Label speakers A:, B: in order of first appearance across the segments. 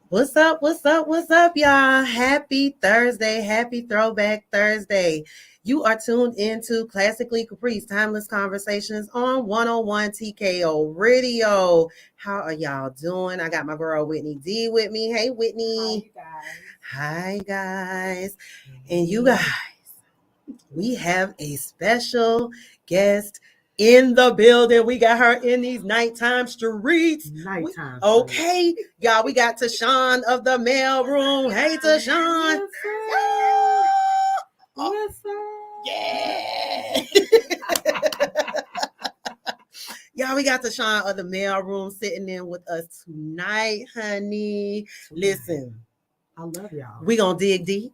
A: What's up? What's up? What's up, y'all? Happy Thursday. Happy Throwback Thursday. You are tuned into Classically Caprice Timeless Conversations on 101 TKO Radio. How are y'all doing? I got my girl Whitney D with me. Hey, Whitney. Hi, guys. And you guys, we have a special guest in the building. We got her in these nighttime streets. Okay, y'all, we got TASHON of the MALEROOM. Hey, TASHON.
B: What's up?
A: Yeah. Y'all, we got TASHON of the MALEROOM sitting in with us tonight, honey. Listen,
B: I love y'all.
A: We gonna dig deep.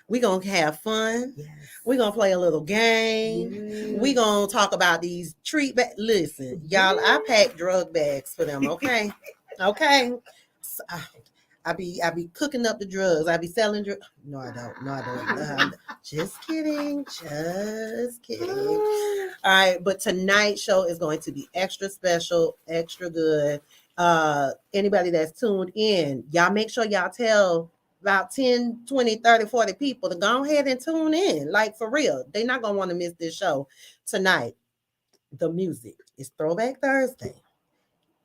A: We gonna have fun.
B: Yes.
A: We gonna play a little game.
B: Yes.
A: We gonna talk about these treat bags. Listen, y'all, I pack drug bags for them. Okay, okay. So, I be cooking up the drugs. I be selling drugs. No, I don't. No, I don't. Just kidding. Just kidding. All right, but tonight's show is going to be extra special, extra good. Anybody that's tuned in, y'all make sure y'all tell about 10, 20, 30, 40 people to go ahead and tune in. Like, for real. They're not going to want to miss this show tonight. The music is Throwback Thursday.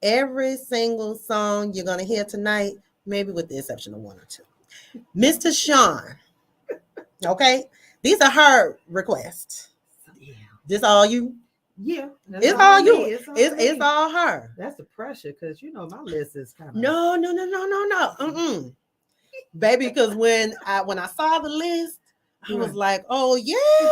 A: Every single song you're going to hear tonight, maybe with the exception of one or two. Mr. Sean. Okay? These are her requests.
B: Yeah.
A: This all you?
B: Yeah.
A: It's all you. It's all her.
B: That's the pressure because, my list is kind of.
A: No. Mm-mm. Baby, because when I saw the list, I was like, oh, yeah.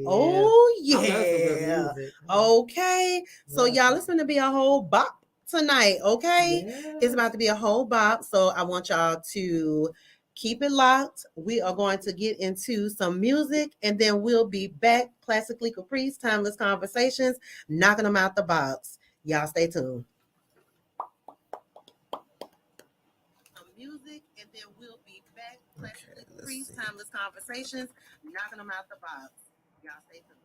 A: Oh, yeah. Okay. So, y'all, it's going to be a whole bop tonight, okay?
B: Yes.
A: It's about to be a whole bop. So, I want y'all to keep it locked. We are going to get into some music, and then we'll be back. Classically Caprice, Timeless Conversations, knocking them out the box. Y'all stay tuned. Music, and then we'll be back. Classically Caprice, Timeless Conversations, knocking them out the box. Y'all stay tuned.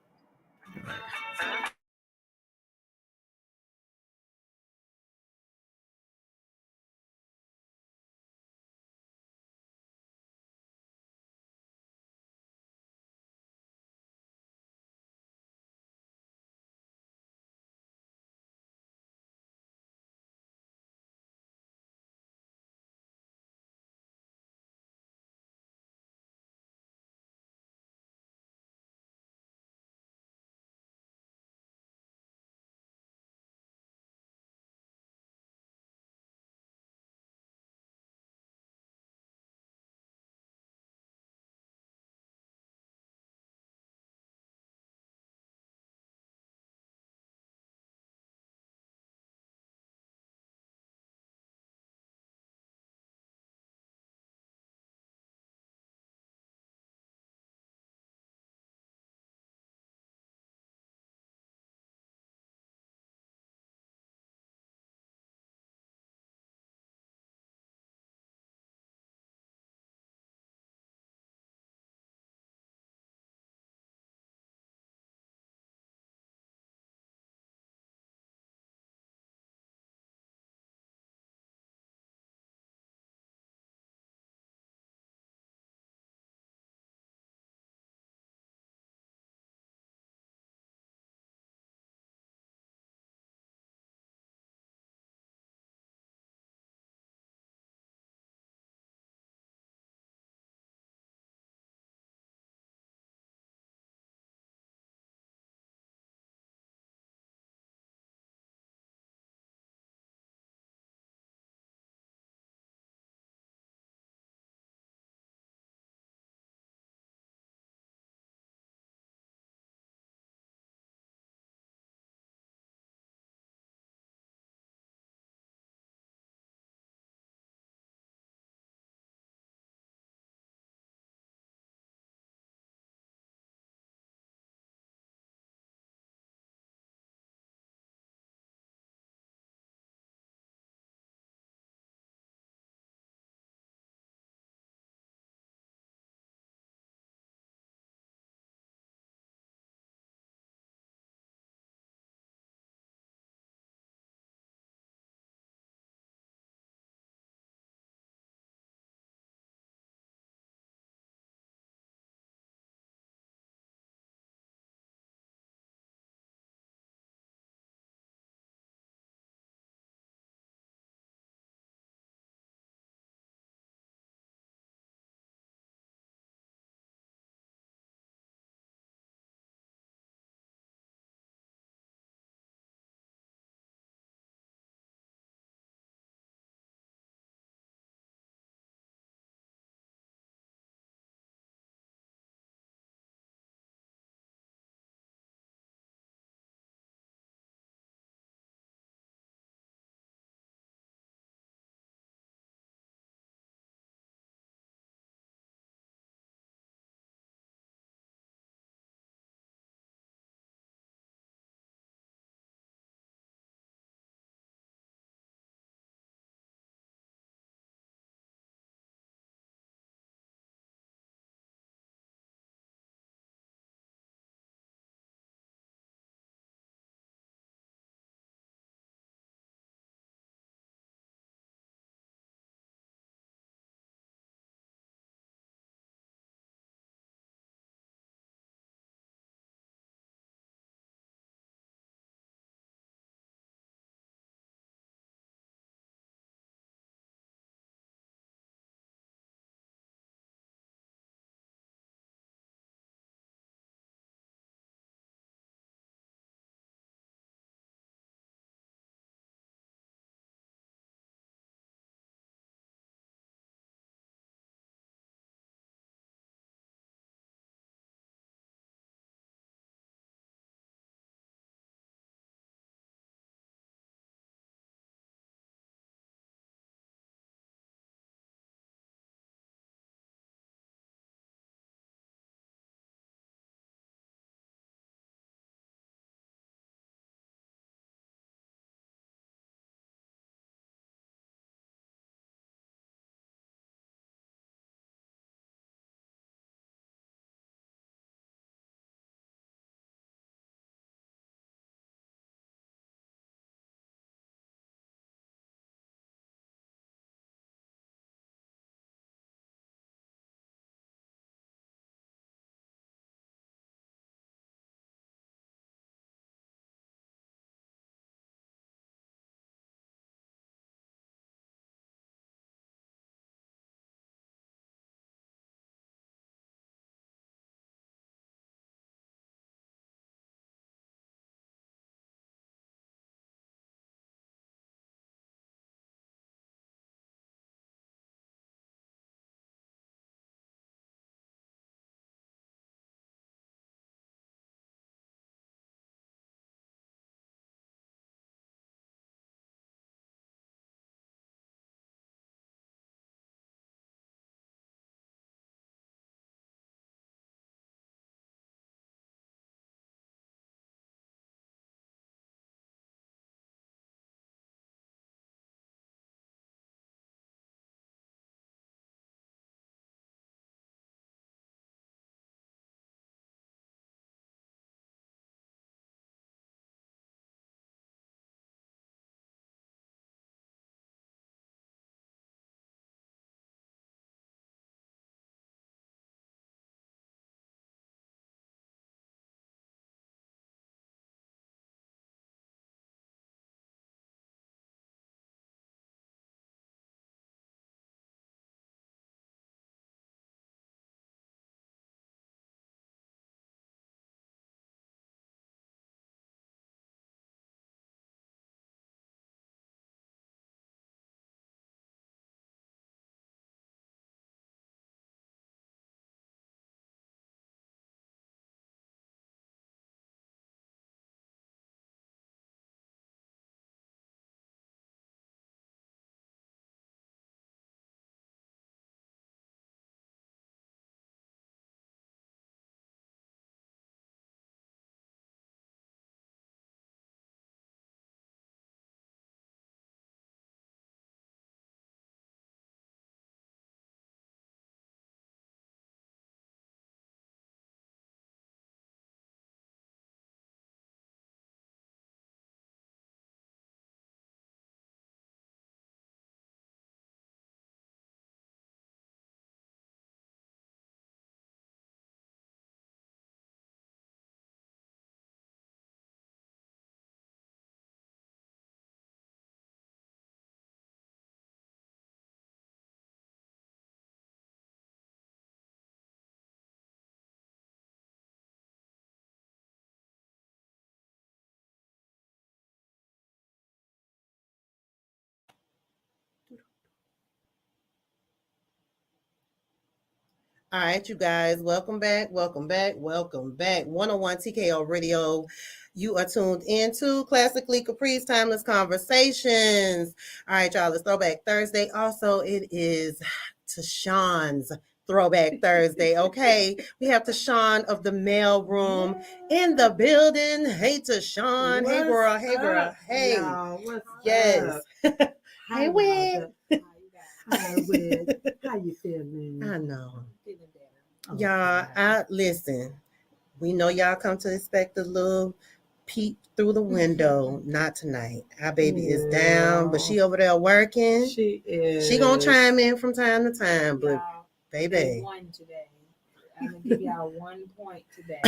A: All right, you guys, welcome back, welcome back, welcome back. 101 TKO Radio. You are tuned into Classically Caprice Timeless Conversations. All right, y'all, it's Throwback Thursday. Also, it is TASHON's Throwback Thursday, okay? We have TASHON of the Mailroom in the building. Hey, TASHON. Hey, girl. Hey, girl. Hey.
B: Y'all, what's
A: Yes.
B: up?
A: Hey, Wig.
B: Hi, Wig. How you feeling?
A: I know.
C: Feeling better.
B: Oh,
A: Y'all,
B: God.
A: listen. We know y'all come to expect a little peep through the window. Not tonight. Our baby is down, but she over there working.
B: She is.
A: She gonna chime in from time to time, but
C: Y'all, they
A: baby,
C: won today. I'm gonna give y'all 1 point today.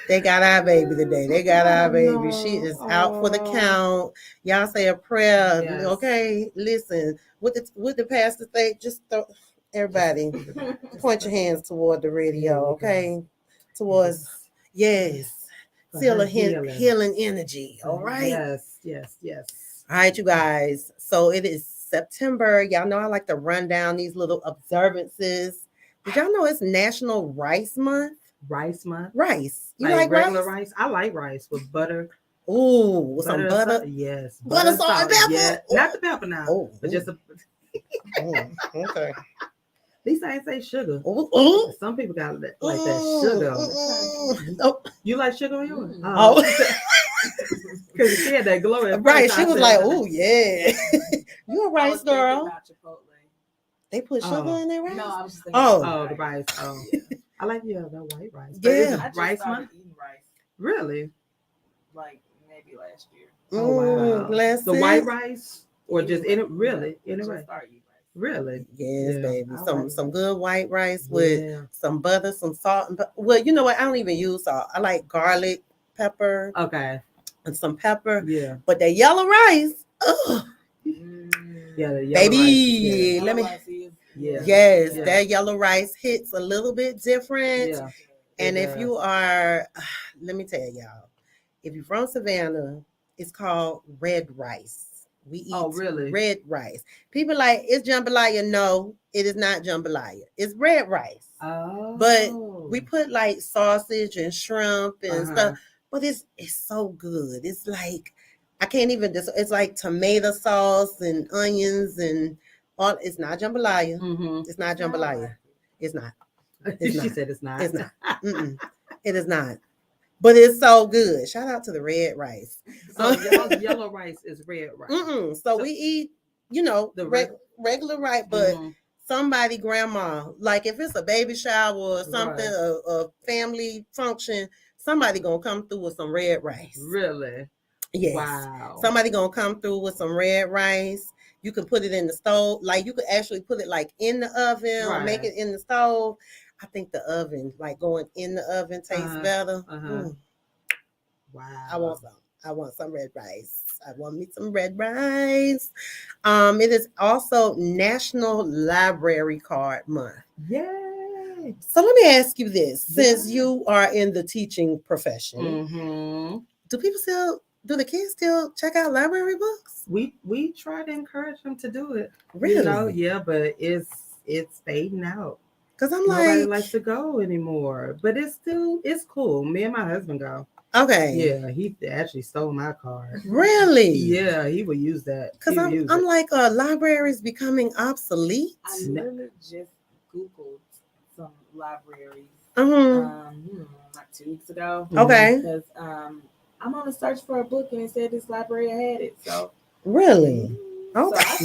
A: they got our baby today. They got our baby.
B: No.
A: She is out for the count. Y'all say a prayer,
B: Yes.
A: okay? Listen, what the pastor say? Just throw everybody. Point your hands toward the radio, okay? Towards yes.
B: For
A: Feel
B: her
A: a healing energy. All right.
B: Yes.
A: All right, you guys. So it is September. Y'all know I like to run down these little observances. Did y'all know it's National Rice Month?
B: Rice month.
A: Rice. You
B: Like
A: like
B: regular
A: rice?
B: rice? I like rice with butter.
A: Ooh, with some butter.
B: Yes.
A: Butter, salt, and pepper.
B: Yeah. Not the pepper now.
A: Oh,
B: But just a,
A: okay.
B: at least I ain't say sugar.
A: Ooh.
B: Some people got like that sugar on it.
A: Oh.
B: You like sugar on yours?
A: Oh.
B: Because she had that glow at
A: Right.
B: first,
A: She
B: I
A: was
B: said,
A: like, "Oh yeah, you a
C: I was
A: rice
C: thinking
A: girl."
C: about Chipotle.
A: They put sugar
B: Oh.
A: in their rice.
C: No, I was just thinking.
A: Oh.
C: about
B: the rice. Oh, I like that white rice.
A: Yeah.
B: But is
C: I
B: it
C: just
B: rice
C: started
B: month?
C: eating rice
B: Really?
C: like maybe last year.
B: Oh wow.
A: Bless
B: The
A: it.
B: white rice or just in it?
C: Yeah,
B: Really? In it
C: just
B: rice?
C: started eating rice.
B: Really?
A: Yes,
B: Yeah,
A: baby.
B: I
A: Some
B: like
A: some
B: that.
A: good white rice with
B: Yeah.
A: some butter, some salt, and well, you know what? I don't even use salt. I like garlic, pepper,
B: Okay.
A: and some pepper.
B: Yeah.
A: But that yellow rice, ugh,
B: Yeah. The yellow
A: baby.
B: rice.
A: Let me.
B: Yeah.
A: Yes,
B: Yeah.
A: that yellow rice hits a little bit different.
B: Yeah.
A: And
B: It
A: if
B: does.
A: you are, let me tell y'all, if you're from Savannah, it's called red rice. We eat
B: really?
A: red rice. People like, it's jambalaya. No, it is not jambalaya. It's red rice.
B: Oh.
A: But we put like sausage and shrimp and
B: Uh-huh.
A: stuff. But it's so good. It's like, I can't even, it's like tomato sauce and onions and all. It's not jambalaya.
B: Mm-hmm.
A: It's not jambalaya. It's not. It's
B: She
A: not.
B: said it's not.
A: It's not. Mm-mm. It is not. But it's so good. Shout out to the red rice.
B: So y'all's yellow rice is red rice.
A: So we eat, the
B: The
A: regular rice, but
B: Mhm.
A: somebody grandma, like if it's a baby shower or something,
B: Right.
A: a family function, somebody gonna come through with some red rice.
B: Really?
A: Yes.
B: Wow.
A: Somebody gonna come through with some red rice. You can put it in the stove. Like you could actually put it like in the oven or make
B: Right.
A: it in the stove. I think the oven, like going in the oven, tastes better.
B: Wow.
A: I want some red rice. I want me some red rice. It is also National Library Card Month.
B: Yay.
A: So let me ask you this: since
B: Yeah.
A: you are in the teaching profession,
B: Mm-hmm.
A: do the kids still check out library books?
B: We try to encourage them to do it.
A: Really?
B: Yeah, but it's fading out.
A: Because I'm
B: Nobody
A: like,
B: likes to go anymore. But it's cool. Me and my husband go.
A: okay.
B: Yeah, he actually stole my card.
A: Really?
B: Yeah, he would use that.
A: Because I'm like, library is becoming obsolete.
C: I literally just Googled some libraries like 2 weeks ago.
A: Okay.
C: Because I'm on a search for a book and it said this library had it. So
A: Really?
C: So I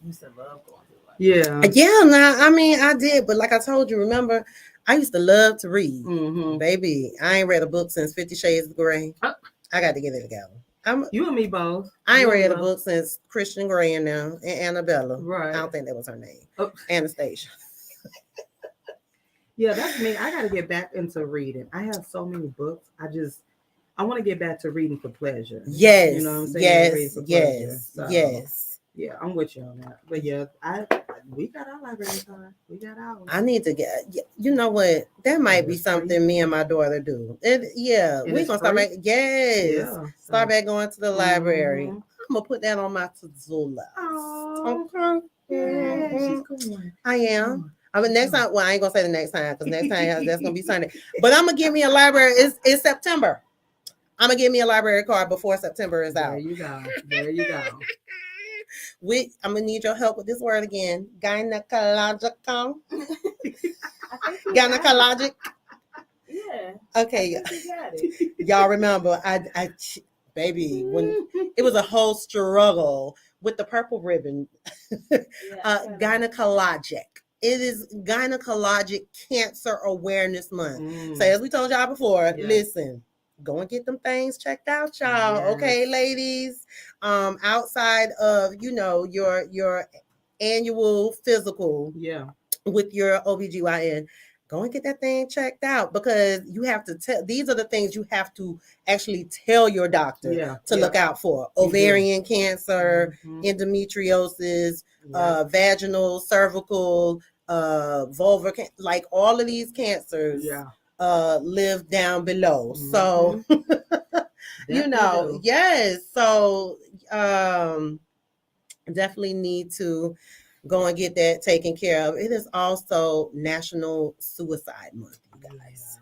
C: used to love going to the library.
B: Yeah.
A: Yeah, now I mean I did, but like I told you, remember, I used to love to read.
B: Mm-hmm.
A: Baby, I ain't read a book since 50 Shades of Grey. I got to get it together.
B: You and me both.
A: I ain't read a book since Christian Grey and Annabella.
B: Right.
A: I don't think that was her name.
B: Oh.
A: Anastasia.
B: Yeah, that's me. I got to get back into reading. I have so many books. I want to get back to reading for pleasure.
A: Yes.
B: You know what I'm saying?
A: Yes. Yes.
B: Yeah, I'm with you on that. But yeah, we got our library card. We got ours.
A: I need to get. You know what? That might be something me and my daughter do. We gonna start back. Yes. Yeah, start back going to the library. I'm gonna put that on my to-do list.
B: Oh.
A: Okay.
B: Yeah, she's going.
A: I am. I mean, next time. Well, I ain't gonna say the next time because next time that's gonna be Sunday. But I'm gonna give me a library. It's September. I'm gonna give me a library card before September is out.
B: There you go. There you go.
A: I'm gonna need your help with this word again. Gynecological. Gynecologic.
C: Yeah.
A: Okay,
C: I think you got it.
A: y'all remember? Baby, when it was a whole struggle with the purple ribbon.
C: Yeah,
A: Gynecologic. It is Gynecologic Cancer Awareness Month.
B: Mm.
A: So as we told y'all before,
B: Yes.
A: listen, go and get them things checked out, y'all.
B: Yes.
A: Okay, ladies. Outside of your annual physical
B: Yeah.
A: with your OBGYN, go and get that thing checked out because you have to tell. These are the things you have to actually tell your doctor to look out for: ovarian cancer, endometriosis, vaginal, cervical, vulvar, like all of these cancers. Live down below. So yes. So definitely need to go and get that taken care of. It is also National Suicide Month, you guys.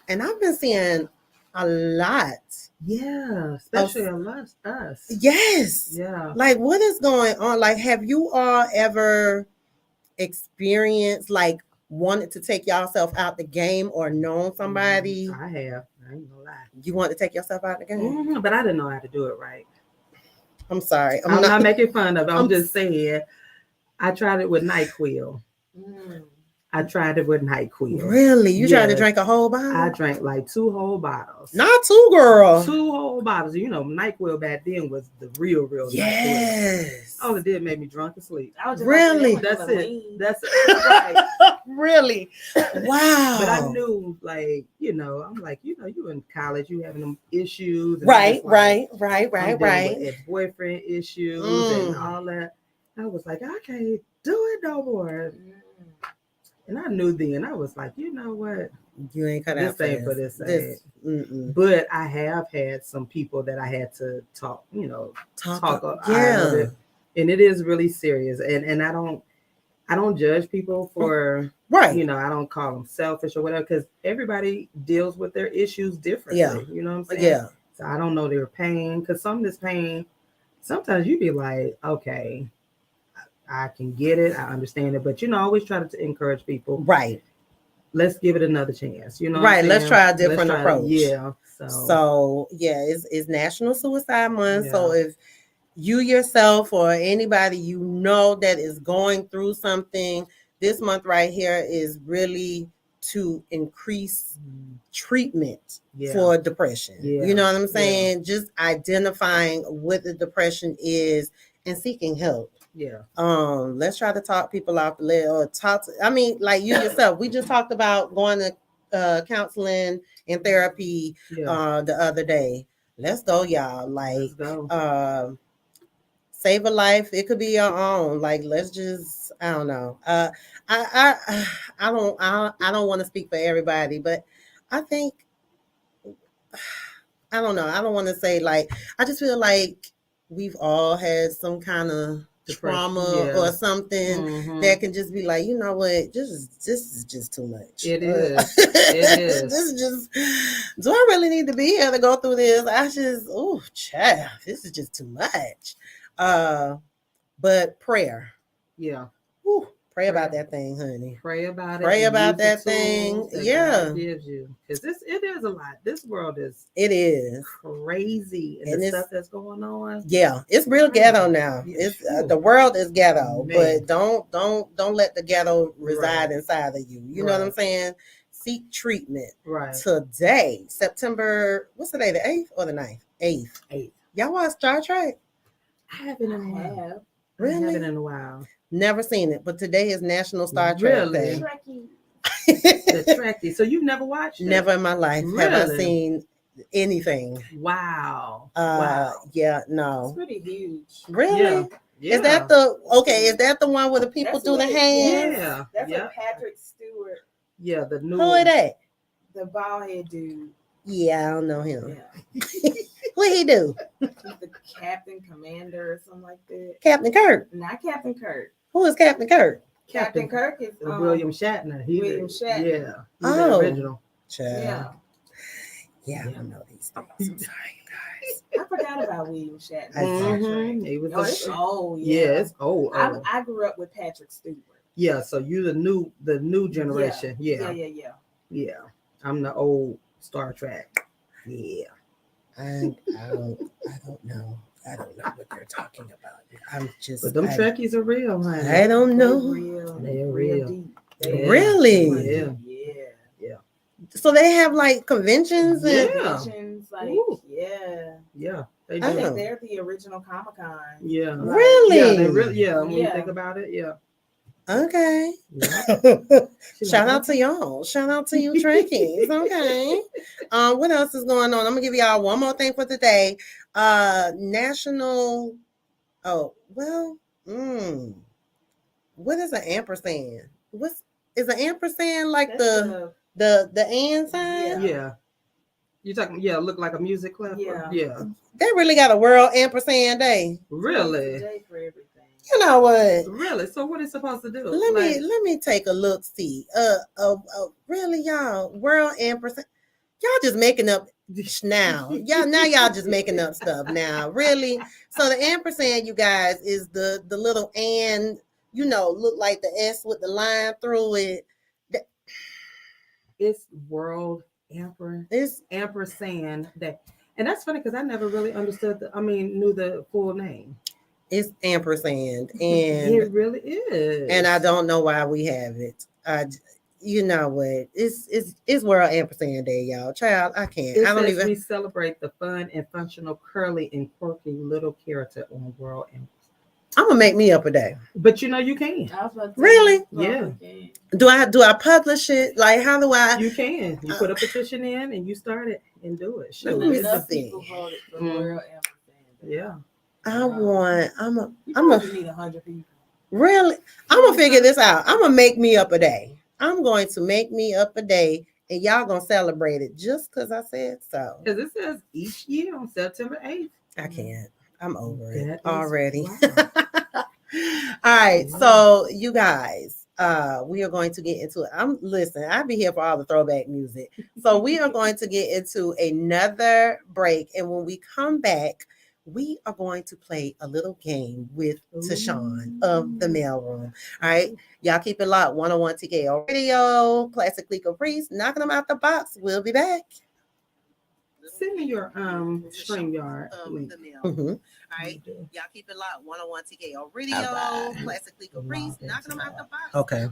A: And I've been seeing a lot.
B: Yeah, especially amongst us.
A: Yes.
B: Yeah.
A: Like, what is going on? Like, have you all ever experienced, like, wanted to take yourself out the game or known somebody?
B: I have. I ain't gonna lie.
A: You want to take yourself out the game?
B: But I didn't know how to do it right.
A: I'm sorry.
B: I'm not making fun of it. I'm just saying I tried it with NyQuil. I tried it with NyQuil.
A: Really? You tried to drink a whole bottle?
B: I drank like 2 whole bottles.
A: Not 2, girl.
B: 2 whole bottles. You know, NyQuil back then was the real
A: yes.
B: NyQuil. All it did made me drunk and sleep.
A: Really?
B: That's it. That's it. Right.
A: Really? Wow.
B: But I knew, like, I'm like, you in college, you having them issues.
A: Right.
B: Boyfriend issues and all that. I was like, I can't do it no more. And I knew then, I was like, you know what?
A: You ain't cut out
B: for this. But I have had some people that I had to talk out of it. And it is really serious. And I don't judge people for, I don't call them selfish or whatever, because everybody deals with their issues differently.
A: Yeah.
B: You know what I'm saying?
A: Yeah.
B: So I don't know their pain, because some of this pain, sometimes you be like, okay, I can get it, I understand it, but I always try to encourage people.
A: Right.
B: Let's give it another chance.
A: Right. Let's try a different approach.
B: Yeah.
A: So it's National Suicide Month. Yeah. So if you yourself or anybody that is going through something, this month right here is really to increase treatment for depression. Yeah. You know what I'm saying? Yeah. Just identifying what the depression is and seeking help.
B: Yeah.
A: Let's try to talk people off the lid or like you yourself. We just talked about going to counseling and therapy the other day. Let's go, y'all. Like, save a life. It could be your own. Like, let's just, I don't know. I don't want to speak for everybody, but I think, I don't know. I don't want to say, like, I just feel like we've all had some kind of trauma or something that can just be like, you know what, this is just too much.
B: It is. It is.
A: This is just, do I really need to be here to go through this? Child, this is just too much. But prayer.
B: Yeah.
A: Whew, pray about that thing, honey.
B: Pray about it.
A: Pray about that thing. Yeah.
B: God gives you. Because it is a lot. This world is crazy. And the stuff that's going on.
A: Yeah. It's real ghetto now. It's the world is ghetto. Man. But don't let the ghetto reside inside of you. You know what I'm saying? Seek treatment.
B: Right.
A: Today, September, what's the day? The 8th or the 9th? 8th. Y'all watch Star Trek?
B: I haven't in a while.
A: Really?
B: I haven't in a while.
A: Never seen it, but today is National Star Trek Day.
B: The Trekkie. So you've never watched it?
A: Never in my life have I seen anything.
B: Wow.
A: Yeah, no.
C: It's pretty huge.
A: Really?
B: Yeah.
A: Is that the one where the people do the hands?
B: Yeah.
C: That's a Patrick Stewart.
B: Yeah, the new
A: Who is that?
C: The bald head dude.
A: Yeah, I don't know him.
C: Yeah.
A: What he do?
C: He's the captain, commander, or something like that.
A: Captain Kirk.
C: Not Captain Kirk.
A: Who is Captain Kirk?
C: Captain Kirk is
B: William Shatner.
C: William Shatner.
B: Yeah.
A: Oh.
B: The original.
A: Yeah. Yeah, I don't know these things. I'm sorry, you
C: I forgot about William Shatner.
B: Mm-hmm. He was
C: Yes.
B: Oh.
C: I grew up with Patrick Stewart.
B: Yeah, so you the new generation. Yeah. I'm the old Star Trek. Yeah.
A: I don't know. I don't know what they're talking about. I'm just.
B: But them Trekkies are real, honey.
A: I don't know.
B: They're real.
C: Deep.
A: Really?
B: Yeah.
A: So they have like conventions and
C: Conventions, like
B: yeah. They
C: I
B: do.
C: think they're the original Comic-Con.
B: Yeah.
A: Really?
B: Yeah, they really. Yeah. When you think about it, yeah.
A: Okay.
B: Yeah.
A: Shout out to y'all. Shout out to you, Trekkies. Okay. What else is going on? I'm gonna give y'all one more thing for today. National. Oh well. What is an ampersand? Is an ampersand like the and sign?
B: Yeah. You talking? Yeah, look like a music clap. Yeah.
A: They really got a World Ampersand Day.
B: Really?
C: Day for everything.
A: You know what?
B: Really? So what is supposed to do?
A: Let me take a look. See. Really, y'all. World Ampersand. Y'all just making up now. Y'all just making up stuff now. Really? So the ampersand, you guys, is the little and, look like the S with the line through it.
B: It's World Ampersand Day. And that's funny because I never really understood knew the full name.
A: It's ampersand. And
B: it really is.
A: And I don't know why we have it. You know what? It's World Ampersand Day, y'all. Child, I can't. I don't even.
B: We celebrate the fun and functional, curly and quirky little character on World Ampersand.
A: I'm gonna make me up a day.
B: But you can.
A: Really?
B: Yeah.
A: Do I publish it? Like, how do I?
B: You can. You put a petition in and you start it and do it. Sure.
A: Let me see.
B: Yeah.
A: I'm a
C: need 100 people.
A: Really? I'm gonna figure this out. I'm gonna make me up a day. I'm going to make me up a day, and y'all gonna celebrate it just because I said so.
B: Because it says each year on September 8th.
A: I can't. I'm over it already. Wow. All right, so you guys, we are going to get into it. I'll be here for all the throwback music. So we are going to get into another break, and when we come back, we are going to play a little game with TASHON of the Mailroom. All right, y'all keep it locked. 101 TKO Radio, classically Caprice, knocking them out the box. We'll be back.
B: Send me your StreamYard link.
A: All right, y'all keep it locked. 101 TKO Radio, classically Caprice, knocking them out the box. Okay.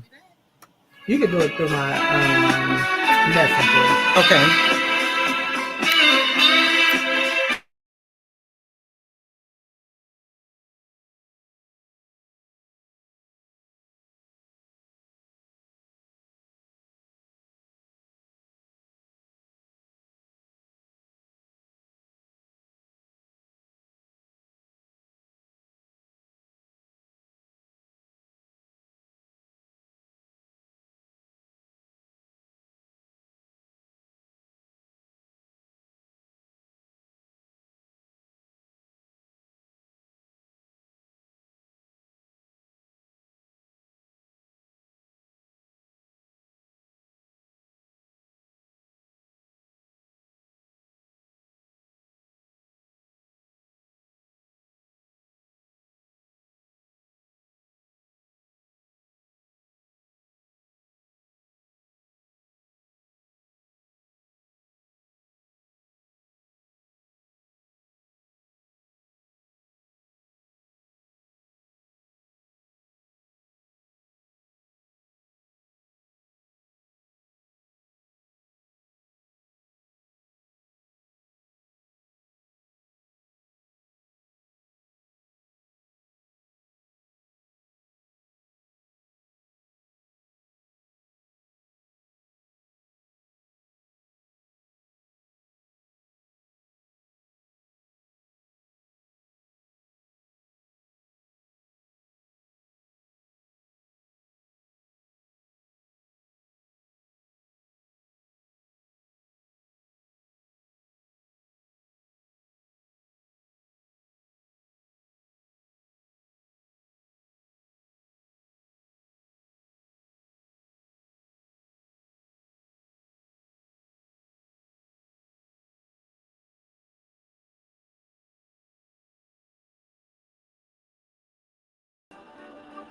B: You can do it through my messenger.
A: Okay.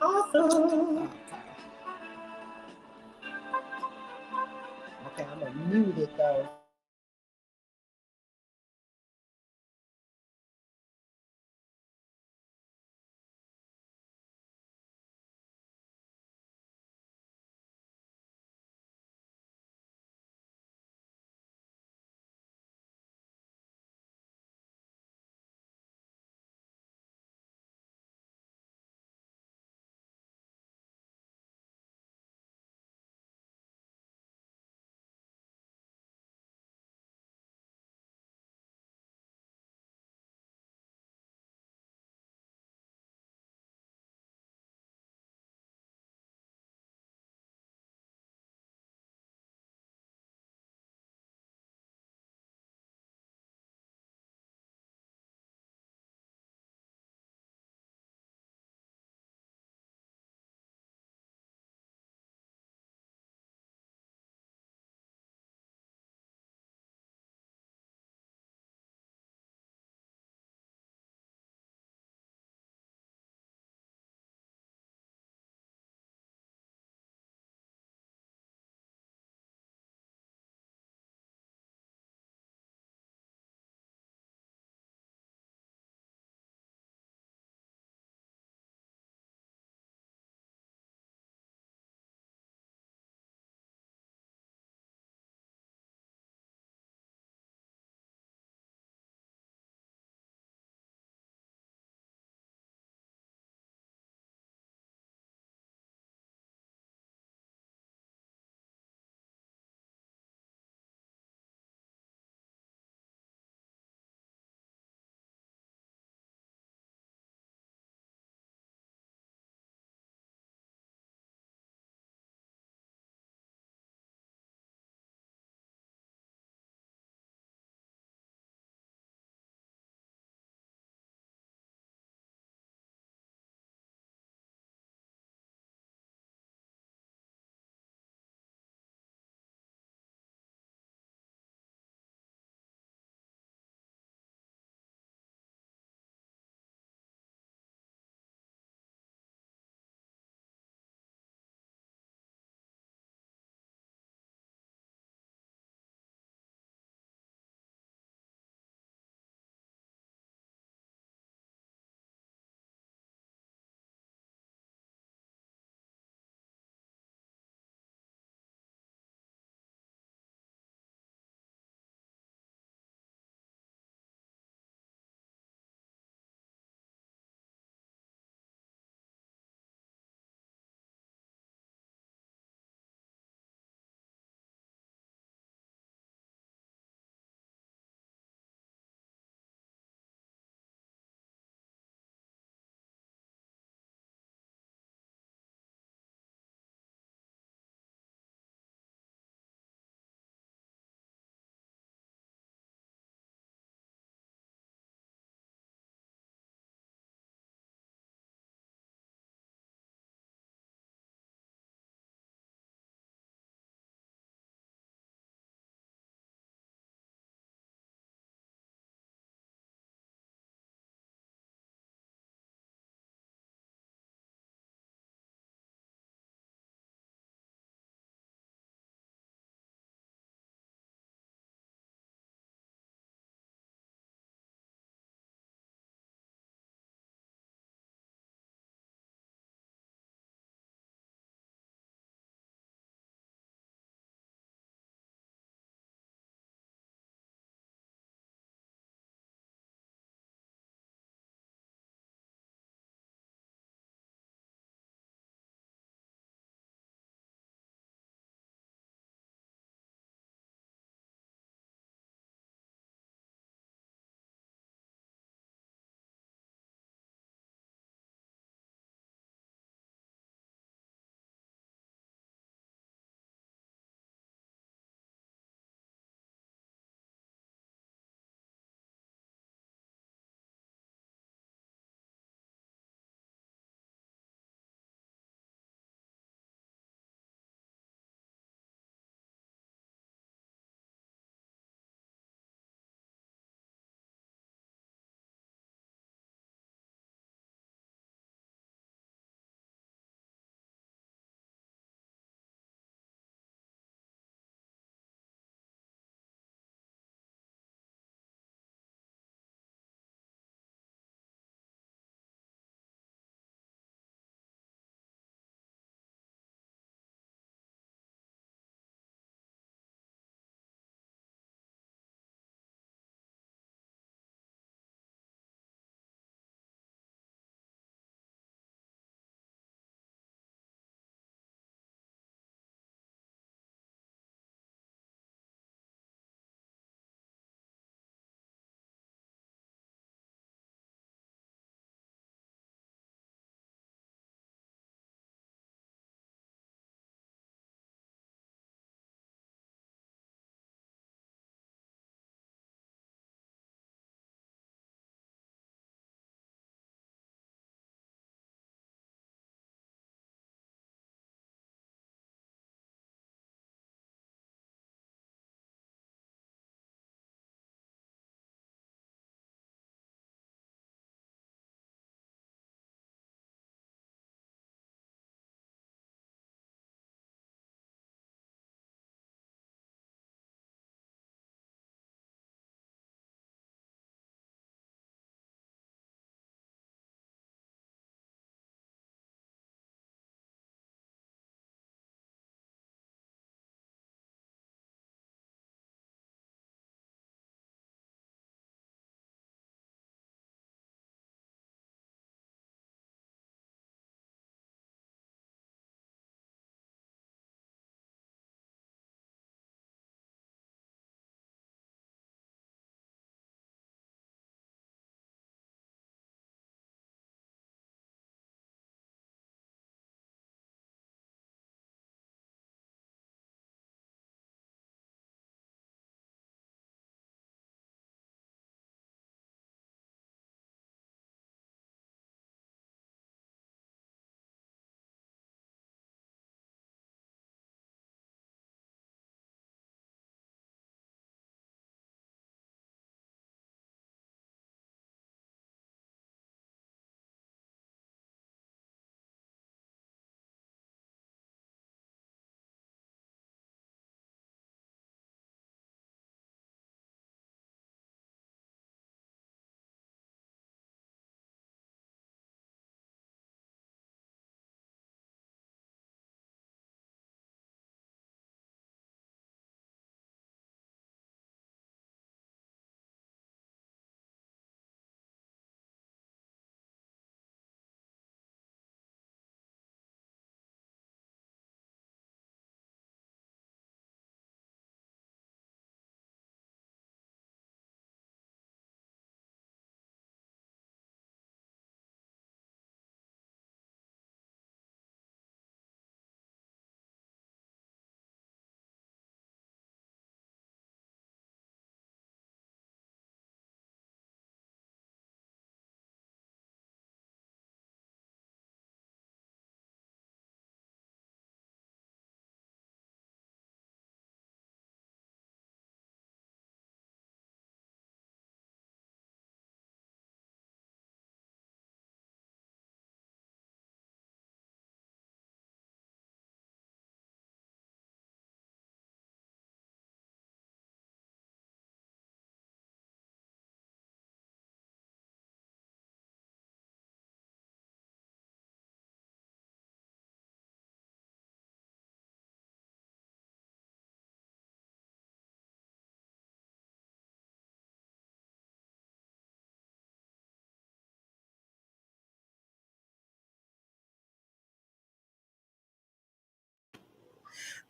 A: Awesome. Okay, I'm gonna mute it though.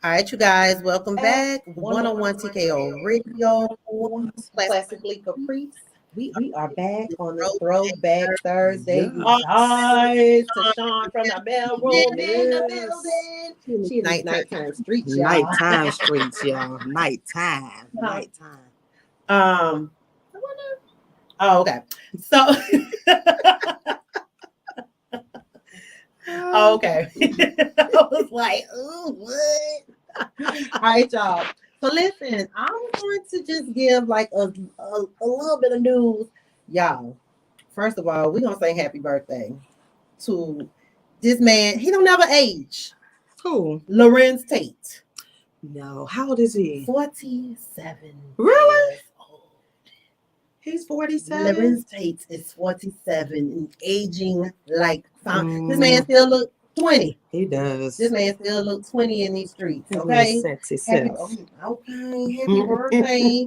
A: All right, you guys, welcome back. 101 TKO Radio,
C: Classically Caprice.
A: we
C: We are back on the
A: are
C: Throwback Thursday.
B: Yeah.
C: You guys, TASHON from the mailroom in the
B: Yes.
C: building. She in these nighttime streets, y'all.
B: Nighttime streets, y'all. Nighttime. Nighttime.
A: Um. Oh, okay. So, okay. I was like, ooh, what? All right, y'all. So listen, I'm going to just give like a little bit of news, y'all. First of all, we're gonna say happy birthday to this man. He don't never age.
B: Who?
A: Lorenz Tate.
B: No. How old is he?
A: 47.
B: Really?
A: years old.
B: He's 47.
A: Lorenz Tate is 47 and aging like fine. This
B: Mm.
A: man still look 20.
B: He does.
A: This man still look 20 in these streets.
B: His
A: Okay.
B: little sexy
A: Happy,
B: self.
A: okay, happy birthday.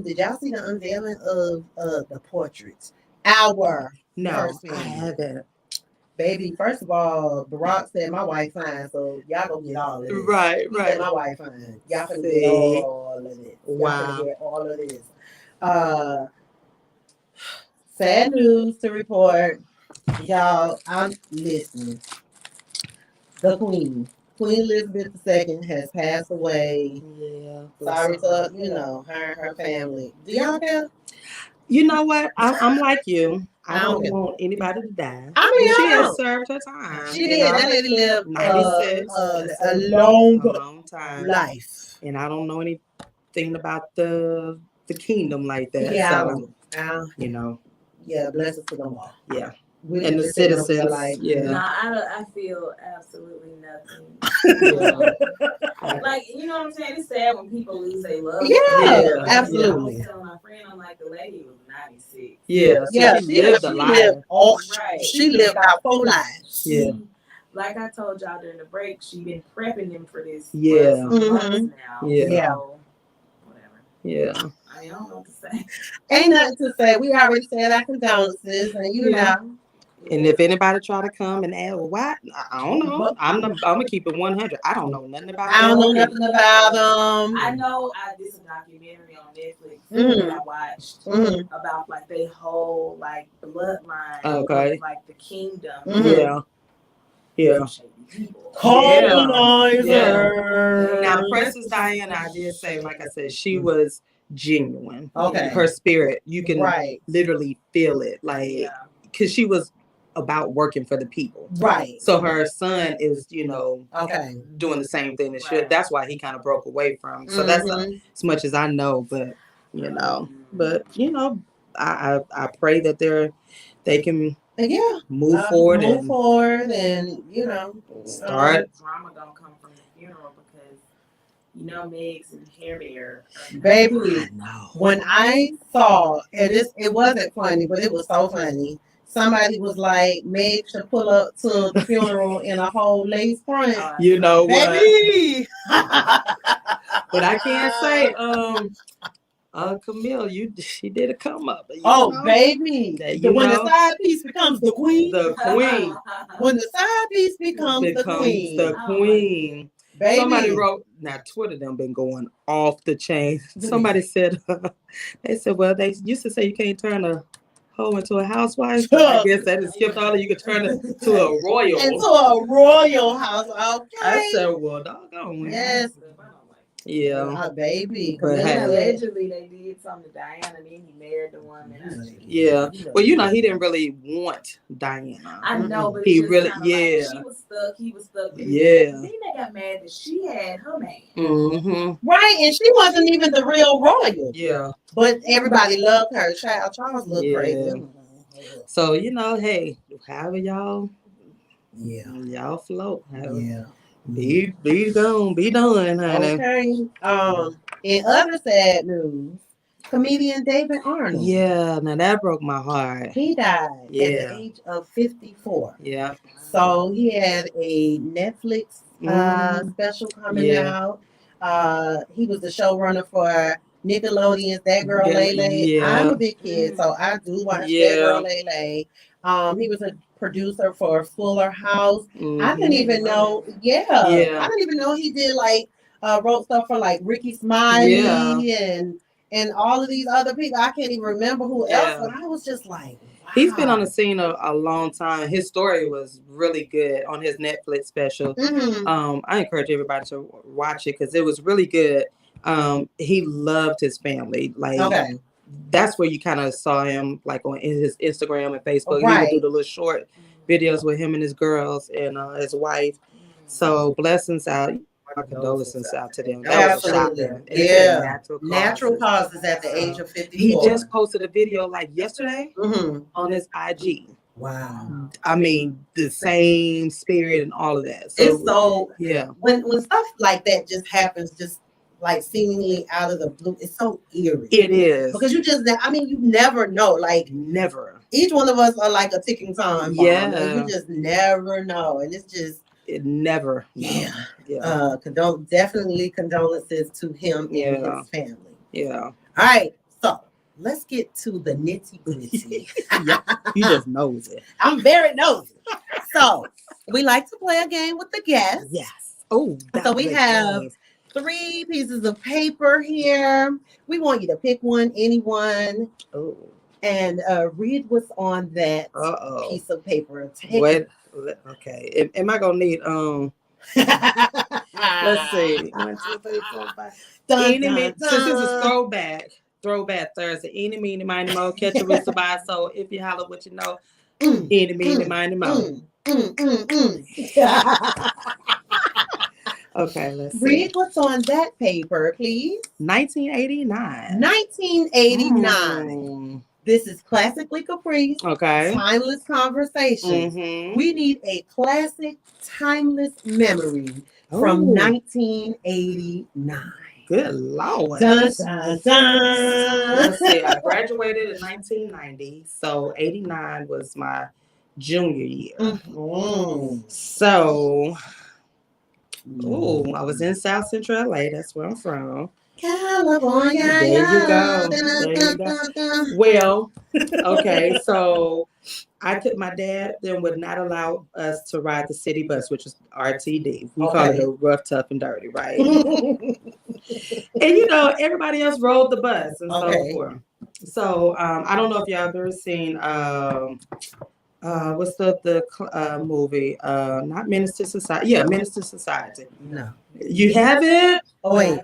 A: Did y'all see the unveiling of the portraits? Our
B: No,
A: first
B: I
A: family.
B: haven't.
A: Baby, first of all, Barack said my wife fine, so y'all gonna get all of this.
B: Right,
A: He said my wife fine. Y'all finna
B: See?
A: get all of this. Y'all
B: Wow.
A: finna get all of this. Sad news to report. Y'all, I'm listening. The Queen Elizabeth II has passed away.
B: Yeah.
A: Sorry to her and her family. Do y'all care?
B: You know what? I'm like you. I
A: I don't
B: don't want anybody to die.
A: I mean,
B: And she
A: I
B: has
A: don't.
B: served her time.
A: She
B: you
A: did.
B: know?
A: That lady lived
B: 96.
A: a long
B: A long time.
A: life.
B: And I don't know anything about the kingdom like that.
A: Yeah,
B: So, you know,
A: yeah, blessings to them all.
B: yeah.
A: We
B: And the
A: just sitting up there
B: citizens,
A: like,
B: yeah.
C: No, I feel absolutely nothing. Like, you know what I'm saying? It's sad when people lose their love.
A: Yeah,
B: Yeah,
A: absolutely.
C: I was telling my friend, I'm like, the lady was 96.
B: Yeah, so she lived a life.
C: Right.
A: She lived out 4 lives.
B: Yeah.
C: Like I told y'all during the break, she been prepping them for this
B: Yeah.
C: for some months now.
B: Yeah.
C: So, whatever.
B: Yeah.
C: I mean, I don't know what to say.
A: Ain't nothing to say. We already said our condolences, and you know.
B: And if anybody try to come and add, well, what? I don't know. I'm gonna keep it 100. I don't know nothing about.
A: I don't know nothing about them.
C: I know this is a documentary on Netflix that I watched about like they whole like bloodline of like the kingdom.
B: Yeah. Yeah.
A: Colonizer.
B: Yeah. Now, Princess Diana, I did say, like I said, she was genuine.
A: Okay.
B: Her spirit, you can literally feel it, like, because she was about working for the people.
A: Right.
B: So her son is, doing the same thing as she. That's why he kind of broke away from. So that's as much as I know, but I pray that they can move forward and start.
C: Drama gonna come from the funeral because Meg's and Hair Bear.
A: Baby, when I saw it wasn't funny, but it was so funny. Somebody was like, Meg should pull up to the funeral in a whole lace front.
B: You know what?
A: Baby.
B: But I can't say, Camille, she did a come up.
A: Baby. When the side piece becomes the queen.
B: The queen.
A: When the side piece becomes the queen.
B: The queen.
A: Baby.
B: Somebody wrote, now Twitter done been going off the chain. Somebody said, they said, well, they used to say you can't turn a hoe into a housewife. I guess that is skipped all. You could turn it to a royal.
A: Into a royal house. Okay.
B: I said, well, doggone.
A: Yes.
B: Yeah.
A: Baby.
B: But
C: allegedly they did something to Diana and then he married the woman.
B: Yeah. Well, he didn't really want Diana.
C: I know, but
B: he really,
C: like she was stuck. He was stuck.
B: Yeah.
C: Then they got mad that she had her man.
B: Mm-hmm.
A: Right, and she wasn't even the real royal.
B: Yeah.
A: But everybody loved her. Charles looked crazy.
B: So, hey, however y'all float. Be done, honey.
A: Okay. In other sad news, comedian David Arnold.
B: Yeah, now that broke my heart.
A: He died at the age of 54.
B: Yeah.
A: So he had a Netflix special coming out. He was the showrunner for Nickelodeon's That Girl Lele.
B: Yeah.
A: I'm a big kid, so I do watch That Girl Lele. He was a producer for Fuller House.
B: Mm-hmm.
A: I didn't even know. Yeah. I didn't even know he did like wrote stuff for like Ricky Smiley and all of these other people. I can't even remember who else, but I was just like, wow.
B: He's been on the scene a long time. His story was really good on his Netflix special. Mm-hmm. I encourage everybody to watch it because it was really good. He loved his family. Like, that's where you kind of saw him, like on his Instagram and Facebook. Right. He would do the little short videos with him and his girls and his wife. So blessings out. My condolences out to them.
A: Absolutely. Yeah. Natural causes at the age of 54.
B: He just posted a video like yesterday on his IG.
A: Wow.
B: I mean, the same spirit and all of that. So,
A: it's so, when stuff like that just happens, just like seemingly out of the blue, it's so eerie.
B: It is.
A: Because you never know. Like,
B: never.
A: Each one of us are like a ticking time bomb.
B: Yeah.
A: And you just never know. And it's just.
B: It never.
A: Yeah. Definitely condolences to him and his family.
B: Yeah.
A: All right. So let's get to the nitty gritty.
B: You just knows it.
A: I'm very nosy. So we like to play a game with the guests.
B: Yes. Oh.
A: So we have 3 pieces of paper here. We want you to pick one, anyone.
B: Oh.
A: And read what's on that piece of paper.
B: Okay. Am I gonna need let's see. 1, 2, 3, 4, 5. Since this is throwback Thursday. Eeny, meeny, miny, mo, catch a whistle by. So if you holler what you know, eeny, meeny, miny, mo. Okay, let's see.
A: Read what's on that paper, please.
B: 1989.
A: 1989. This is classically Caprice.
B: Okay.
A: Timeless conversation. Mm-hmm. We need a classic, timeless memory from 1989.
B: Good Lord.
A: Dun, dun, dun.
B: Let's see. I graduated in 1990, so 89 was my junior year. Mm-hmm. So, I was in South Central LA. That's where I'm from.
A: California.
B: There you go. Well, okay, so my dad then would not allow us to ride the city bus, which is RTD. We call it a rough, tough, and dirty, right? And everybody else rode the bus and so forth. So I don't know if y'all ever seen what's the movie? Not Menace to Society. Yeah, Menace to Society.
A: No.
B: You haven't?
A: Oh wait.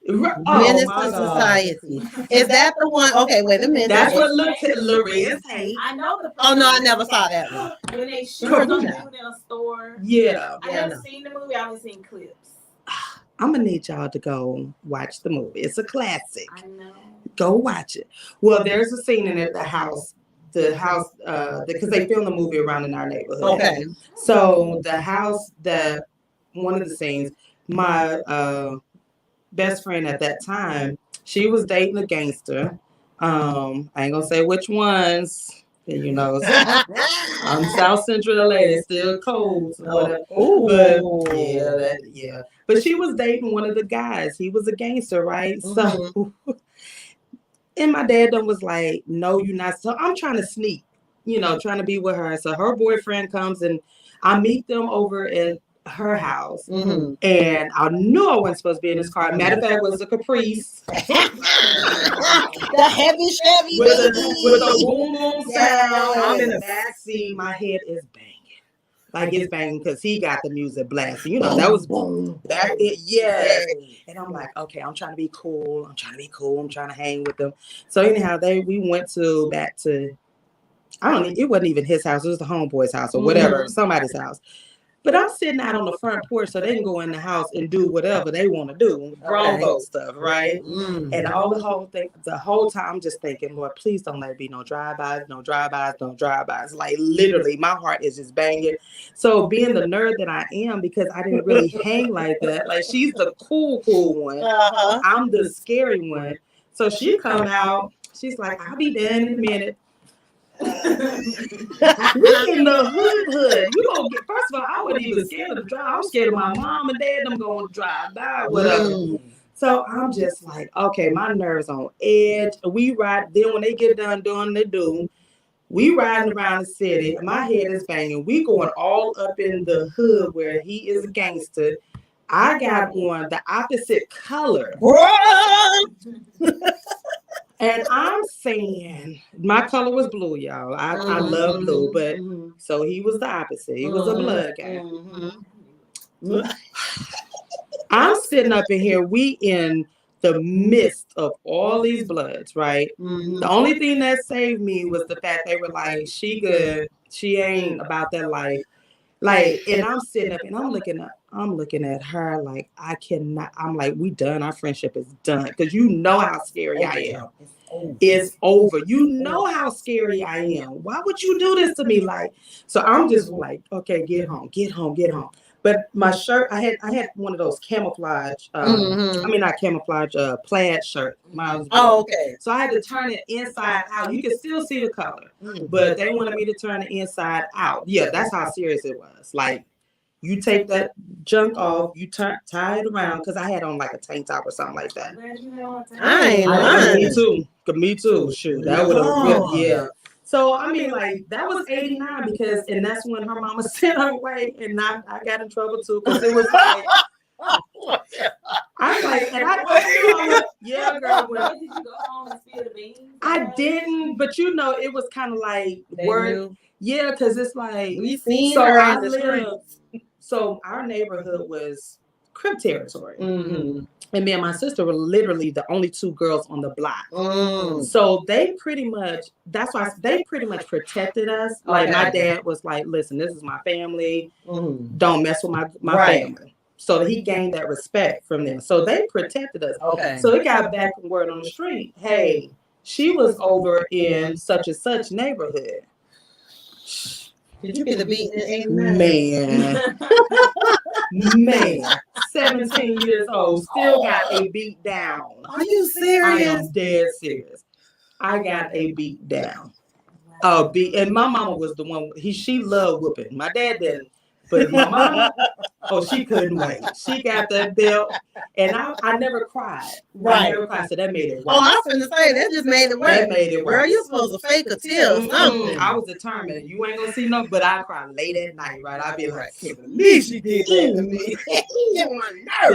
A: Menace to Society. Is that the one? Okay, wait a minute.
B: That's what Lorenz hates.
C: I know the.
A: Oh no, I never saw that one.
C: When they shoot something in a store.
B: Yeah.
C: I haven't seen the movie. I've only seen clips.
B: I'm gonna need y'all to go watch the movie. It's a classic.
C: I know.
B: Go watch it. Well, there's a scene in it, the house, because they filmed the movie around in our neighborhood.
A: Okay.
B: So the house one of the scenes, my best friend at that time, she was dating a gangster. I ain't gonna say which ones. I'm South Central LA. It's still cold. But she was dating one of the guys. He was a gangster, right? So, and my dad was like, "No, you're not." So I'm trying to sneak, trying to be with her. So her boyfriend comes and I meet them over at her house, and I knew I wasn't supposed to be in this car. Matter of fact, it was a Caprice,
A: the heavy Chevy
B: with a boom boom sound. I'm in the back seat. My head is banging, like it's banging because he got the music blasting. That was boom. And I'm like, okay, I'm trying to be cool. I'm trying to hang with them. So anyhow, we went back to. It wasn't even his house. It was the homeboy's house or whatever, somebody's house. But I'm sitting out on the front porch so they can go in the house and do whatever they want to do, grown folk stuff, right? And the whole time I'm just thinking, Lord, please don't let it be no drive-bys. Like literally, my heart is just banging. So being the nerd that I am, because I didn't really hang like that, like she's the cool one. I'm the scary one. So she come out, she's like, I'll be there in a minute. We in the hood. You gonna get, first of all, I wasn't even scared of the drive. I was scared of my mom and dad. Them going to drive by, whatever. So I'm just like, okay, my nerves on edge. We ride. Then when they get done doing they do, We riding around the city. My head is banging. We going all up in the hood where he is a gangster. I got on the opposite color. And I'm saying, my color was blue, y'all. I love blue, but so he was the opposite. He was a blood guy. I'm sitting up in here. We in the midst of all these bloods, right? The only thing that saved me was the fact they were like, she good. She ain't about that life. Like, and I'm sitting up and I'm looking at her like I cannot. I'm like, we done. Our friendship is done. Because you know how scary I am. It's over. You know how scary I am. Why would you do this to me? Like, so I'm just like, okay, get home. But my shirt, I had one of those camouflage, not camouflage, plaid shirt. Okay. So I had to turn it inside out. You can still see the color, but they wanted me to turn it inside out. Yeah, that's how serious it was. Like, you take that junk off, you tie it around, because I had on like a tank top or something like that. Me too. Shoot, that would have, yeah. So, I mean, like, that was 89 and that's when her mama sent her away, and I got in trouble, too, because it was like, I'm like, and I yeah, girl.
C: Did you go home and spill the beans?
B: I didn't, but you know, it was kind of like, yeah, because it's like,
A: we seen her in the streets.
B: So our neighborhood was Crip territory. And me and my sister were literally the only two girls on the block. So they pretty much, that's why they pretty much protected us. Like, my dad was like, listen, this is my family. Don't mess with my family. So he gained that respect from them. So they protected us. So it got back and word on the street. Hey, she was over in such and such neighborhood.
A: Did you get a beat in
B: 89? Man, 17 years old, still got a beat down.
A: Are you serious?
B: I am dead serious. I got a beat down. And my mama was the one. She loved whooping. My dad didn't, but my mama, she couldn't wait. She got that belt, and I never cried. I never cried, so that made it worse.
A: I was going to say, that just made it worse.
B: That made it worse.
A: Girl, you supposed to fake a tear or something.
B: I was determined. You ain't going to see no, but I cry late at night, right? I'd be like, at least she did that to me. Yeah,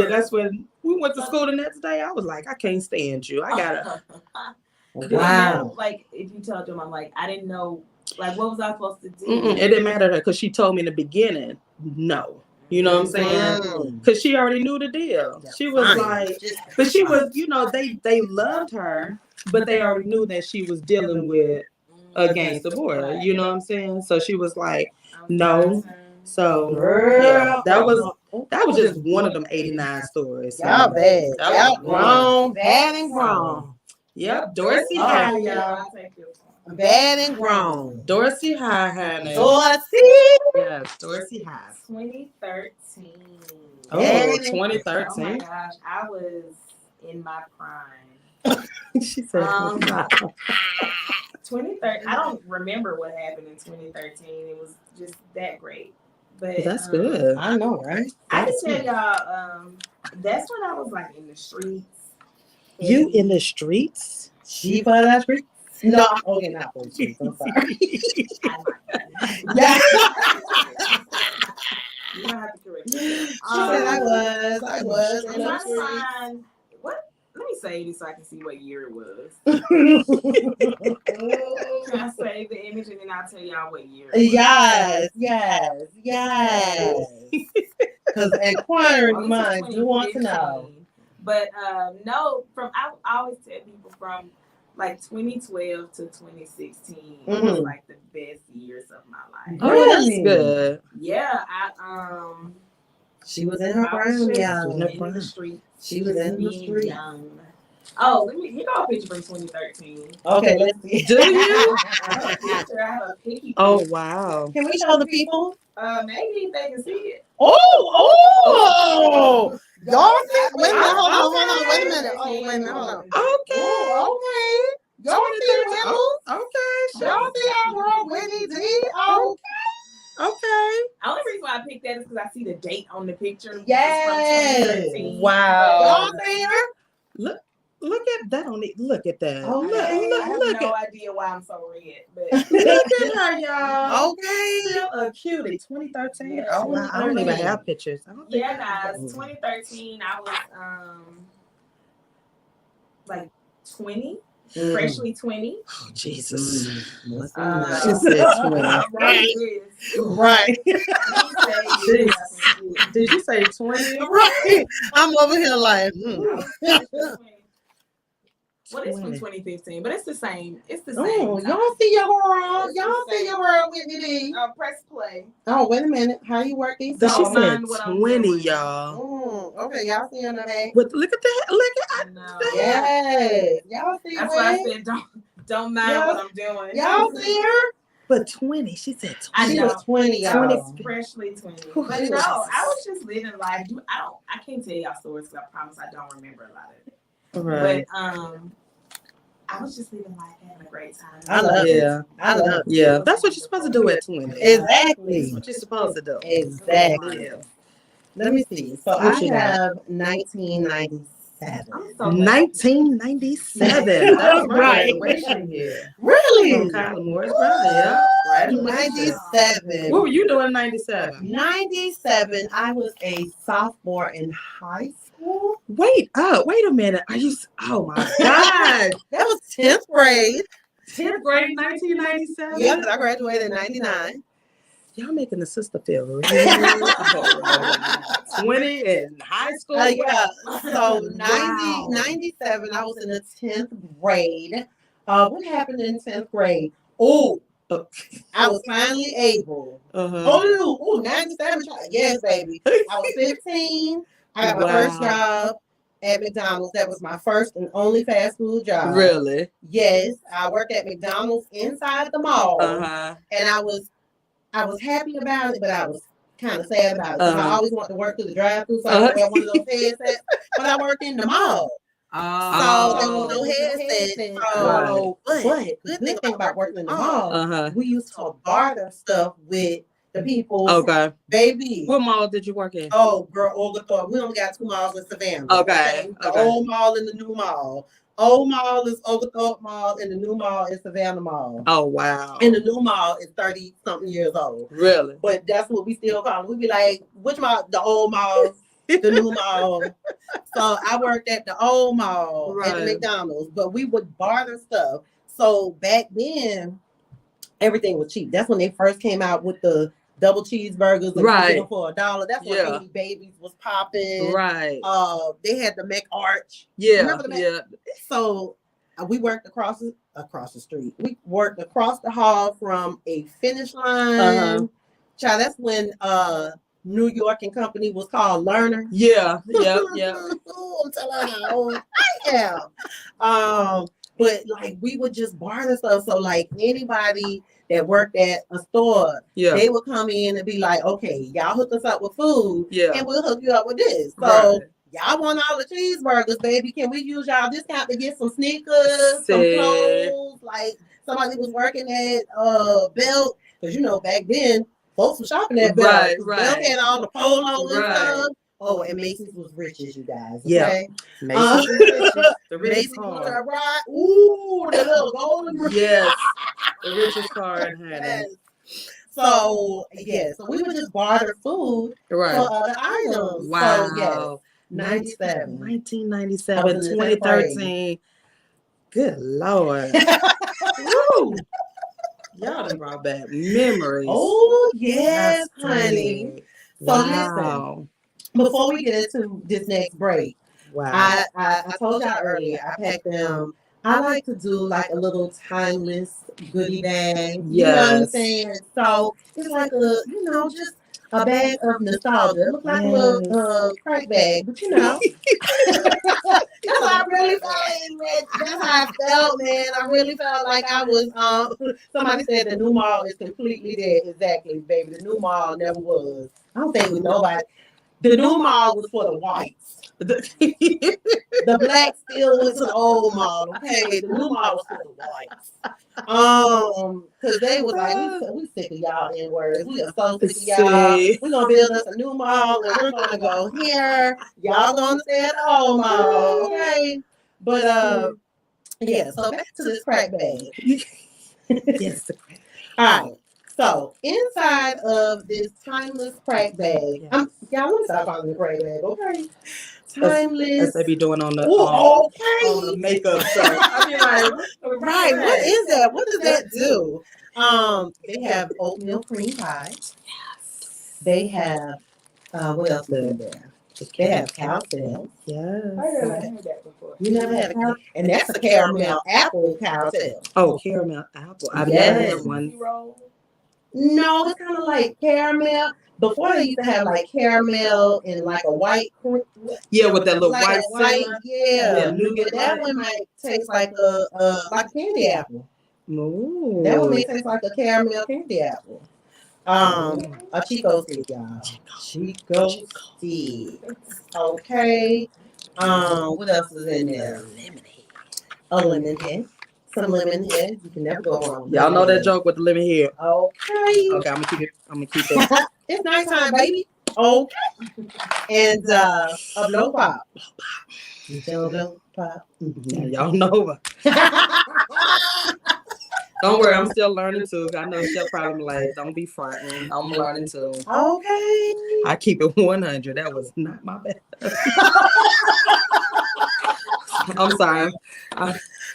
B: that's when we went to school the next day. I was like, I can't stand you. I got to.
C: Wow. Like, if you told your mom, like, I didn't know, like, what was I supposed to do?
B: It didn't matter to her, because she told me in the beginning, no. You know what I'm saying? Because she already knew the deal. She was like, but she was, you know, they loved her, but they already knew that she was dealing with a gangster boy. You know what I'm saying? So she was like, no. So yeah, that was just one of them 89 stories.
A: Y'all bad. Y'all grown, bad and grown.
B: Yep, Dorsey High, y'all.
A: Bad and grown.
B: Dorsey High.
A: Dorsey.
B: Yes, Dorsey High.
C: 2013.
B: Oh, 2013.
C: Oh my gosh, I was in my prime.
B: She said
C: 2013. I don't remember what happened in 2013. It was just that great. But
B: that's good.
A: I know, right?
C: I can tell y'all, that's when I was like in the streets.
B: You in the streets?
A: She by that street? No, okay, not for you. I'm sorry. Yeah.
C: You don't have to correct me.
A: She said I was.
C: What? Let me save it so I can see what year it was. Can I save the image and then I'll tell y'all what year it was?
A: Yes. Because inquiring minds do want to know.
C: But no, I always tell people from like 2012 to 2016 was like the best years of my life.
B: Oh, that's good.
C: Yeah,
A: she was in her prime,
C: young. In the street.
A: She was in the street.
C: Young. Oh, here go a picture from 2013.
A: Okay, let's see.
B: Do you?
C: I have a picky.
B: Oh, wow.
A: Can we show the people?
C: Maybe if they can see it.
A: Oh! Y'all see? Wait a minute, hold on. Wait a minute. Hold on.
B: Okay.
A: Y'all see the nipples?
B: Okay.
A: Y'all see our girl Winnie D?
B: Okay.
C: Only reason why I picked that is because I see the date on the picture.
A: Yes.
B: Wow.
A: Y'all see her?
B: Look. Look at that. Look at that.
A: Oh,
B: Look
C: I have no
B: at
C: idea why I'm so red, but
B: look at her, y'all.
A: Okay.
B: Still a cutie. 2013.
C: Yeah,
B: Oh, wow. I don't even have pictures. I don't think
C: yeah, guys. 2013, I was like 20, freshly 20.
B: Oh, Jesus.
A: She
B: said 20.
A: Right.
B: Did you say 20?
A: Right. I'm over here like,
C: Well, it's from 2015, but it's the same. It's the same.
A: Oh, y'all see your world. Y'all see your world with me.
C: Press play.
A: Oh, wait a minute. How you work these?
B: So she
C: Don't
B: said
C: mind what I'm
B: 20,
C: doing.
B: y'all.
A: Okay, y'all see her today.
B: But look at that. Look at
C: No.
A: Yes. Y'all see her.
C: That's why I said don't mind what I'm doing.
A: Y'all see her?
B: But 20. She said 20.
C: I
A: She
C: know.
A: was 20, y'all.
C: Freshly 20.
B: Whew.
C: But no, I was just living life. I can't tell y'all stories because I promise I don't remember a lot of it.
B: Right.
C: But I was just living life, having a great time.
A: I love it. I love it.
B: Yeah, that's what you're supposed to do at 20.
A: Exactly.
B: That's what you're supposed to do.
A: Exactly.
B: Yeah.
A: Let me see. So
B: What
A: I
B: you got?
A: have 1997.
C: I'm so
B: 1997. That was my
A: Right.
B: graduation year.
A: Really?
B: From Kyla Moore's brother, yeah. Graduation.
A: 97.
B: What were you doing in 97?
A: 97, I was a sophomore in high school.
B: Wait a minute. Are you? Oh my God.
A: That was 10th grade.
B: 10th grade, 1997.
A: Yeah, because I graduated in 99.
B: Y'all making the sister feel real. 20 in high school.
A: Yeah. So
B: Wow.
A: 97, I was in the 10th grade. What happened in 10th grade? Oh, I was finally able. Oh, 97. Yes, baby. I was 15. I got my first job at McDonald's. That was my first and only fast food job.
B: Really?
A: Yes. I worked at McDonald's inside the mall. And I was happy about it, but I was kind of sad about it. Because I always wanted to work through the drive-thru, so I would wear one of those headsets. But I worked in the mall. So there was no headset. But the good thing about working in the mall, we used to barter stuff with the people.
B: Okay.
A: Baby.
B: What mall did you work in?
A: Oh, girl, Oglethorpe. We only got 2 malls in Savannah.
B: Okay.
A: The old mall and the new mall. Old mall is Oglethorpe Mall, and the new mall is Savannah Mall.
B: Oh, wow.
A: And the new mall is 30-something years old.
B: Really?
A: But that's what we still call it. We be like, which mall? The old mall, the new mall. So I worked at the old mall at the McDonald's, but we would barter stuff. So back then, everything was cheap. That's when they first came out with the double cheeseburgers for $1. That's when Baby Babies was popping.
B: Right.
A: They had the McArch.
B: Yeah.
A: Remember the So we worked across the street. We worked across the hall from a Finish Line. Child, that's when New York and Company was called Lerner.
B: Yeah.
A: I'm telling her how old I am. But like we would just barter stuff. So like anybody that worked at a store, they would come in and be like, okay, y'all hook us up with food, and we'll hook you up with this. So y'all want all the cheeseburgers, baby. Can we use y'all discount to get some sneakers, some clothes? Like somebody was working at Belt, because you know back then folks were shopping at Belt. Belt had all the polos and stuff. Oh, and Macy's was riches, you guys. Okay?
B: Macy's the
A: Macy's was a ride. Ooh, the little golden.
B: Yes, the richest card, honey.
A: So so we would just barter food for other items.
B: Wow.
A: So 97.
B: 1997, 2013. Good Lord. Woo. Y'all done brought back memories.
A: Oh, yes, honey. So
B: listen,
A: before we get into this next break, I told y'all earlier, I packed them. I like to do like a little timeless goodie bag. You know what I'm saying? So it's like just a bag of nostalgia. It looks like a little crack bag, but that's how I really felt. That's how I felt, man. I really felt like I was. Somebody said the new mall is completely dead. Exactly, baby. The new mall never was. I don't think nobody. The new mall was for the whites. The black still was the old mall. Okay, the new mall was for the whites. Because they was like, we sick of y'all N-words. We are so sick of y'all. We're gonna build us a new mall and we're gonna go here. Y'all gonna stay at the old mall. Okay. But yeah. So back to this crack bag.
B: Yes, the crack.
A: All right. So inside of this timeless crack bag, y'all let me stop calling it a crack bag, okay? Timeless.
B: As they be doing on the
A: on
B: the makeup stuff. I mean, like,
A: right. What is that? What does that do? They have oatmeal cream pie. They have what else is in there? They have cow tail.
B: Yes.
C: I never had that before.
A: You never had a cow, and that's a caramel apple cow tail.
B: Oh, caramel apple. I've
A: Yes.
B: never had one.
A: No, it's kind of like caramel. Before they used to have like caramel and like a white cream.
B: Yeah, with that little
A: like
B: white,
A: yeah.
B: nougat.
A: That one might taste like a candy apple.
B: Ooh.
A: That one may taste like a caramel candy apple. A Chico stick, y'all. Chico stick. Okay. What else is in there? A lemon head. Some lemon head. You can never go wrong.
B: Y'all know that joke with the lemon head.
A: Okay.
B: Okay, I'm gonna keep it.
A: It's nighttime, baby. Okay. And a blow pop. Blow pop.
B: Yeah, y'all know. Don't worry, I'm still learning too. I know she'll probably like, don't be frightened. I'm learning too.
A: Okay.
B: I keep it 100. That was not my bad. I'm sorry.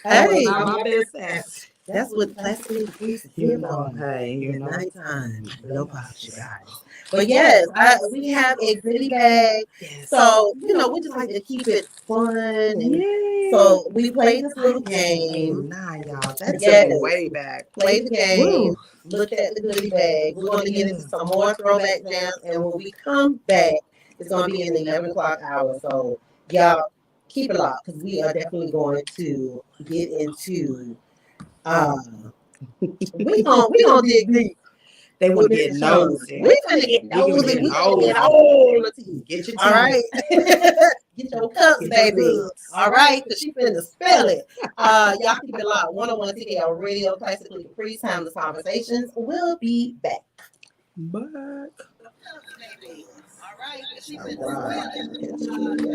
B: That was not my best act.
A: That's what plastic is.
B: You know, hey, you know.
A: Nighttime. Blow pops, you guys. But yes, we have a goodie bag.
B: Yes.
A: So, we just like to keep it fun. And so we played this little game.
B: Nah, y'all. That
A: Yes.
B: took me way back.
A: Play the game.
B: Woo.
A: Look at the goodie bag. We're going to get into some more throwback jams. And when we come back, it's going to be in the 11 o'clock hour. So, y'all, keep it locked because we are definitely going to get into we gonna dig deep.
B: They want to get nosy.
A: We finna get nosy. We gonna get all the tea.
B: Get your tea.
A: All right. Get your cups, baby. All right, because she finna spell it. Y'all keep it locked. 101 TKL Radio, Classically Caprice, Timeless Conversations. We'll be back.
B: Back.
A: All right. She finna spell it.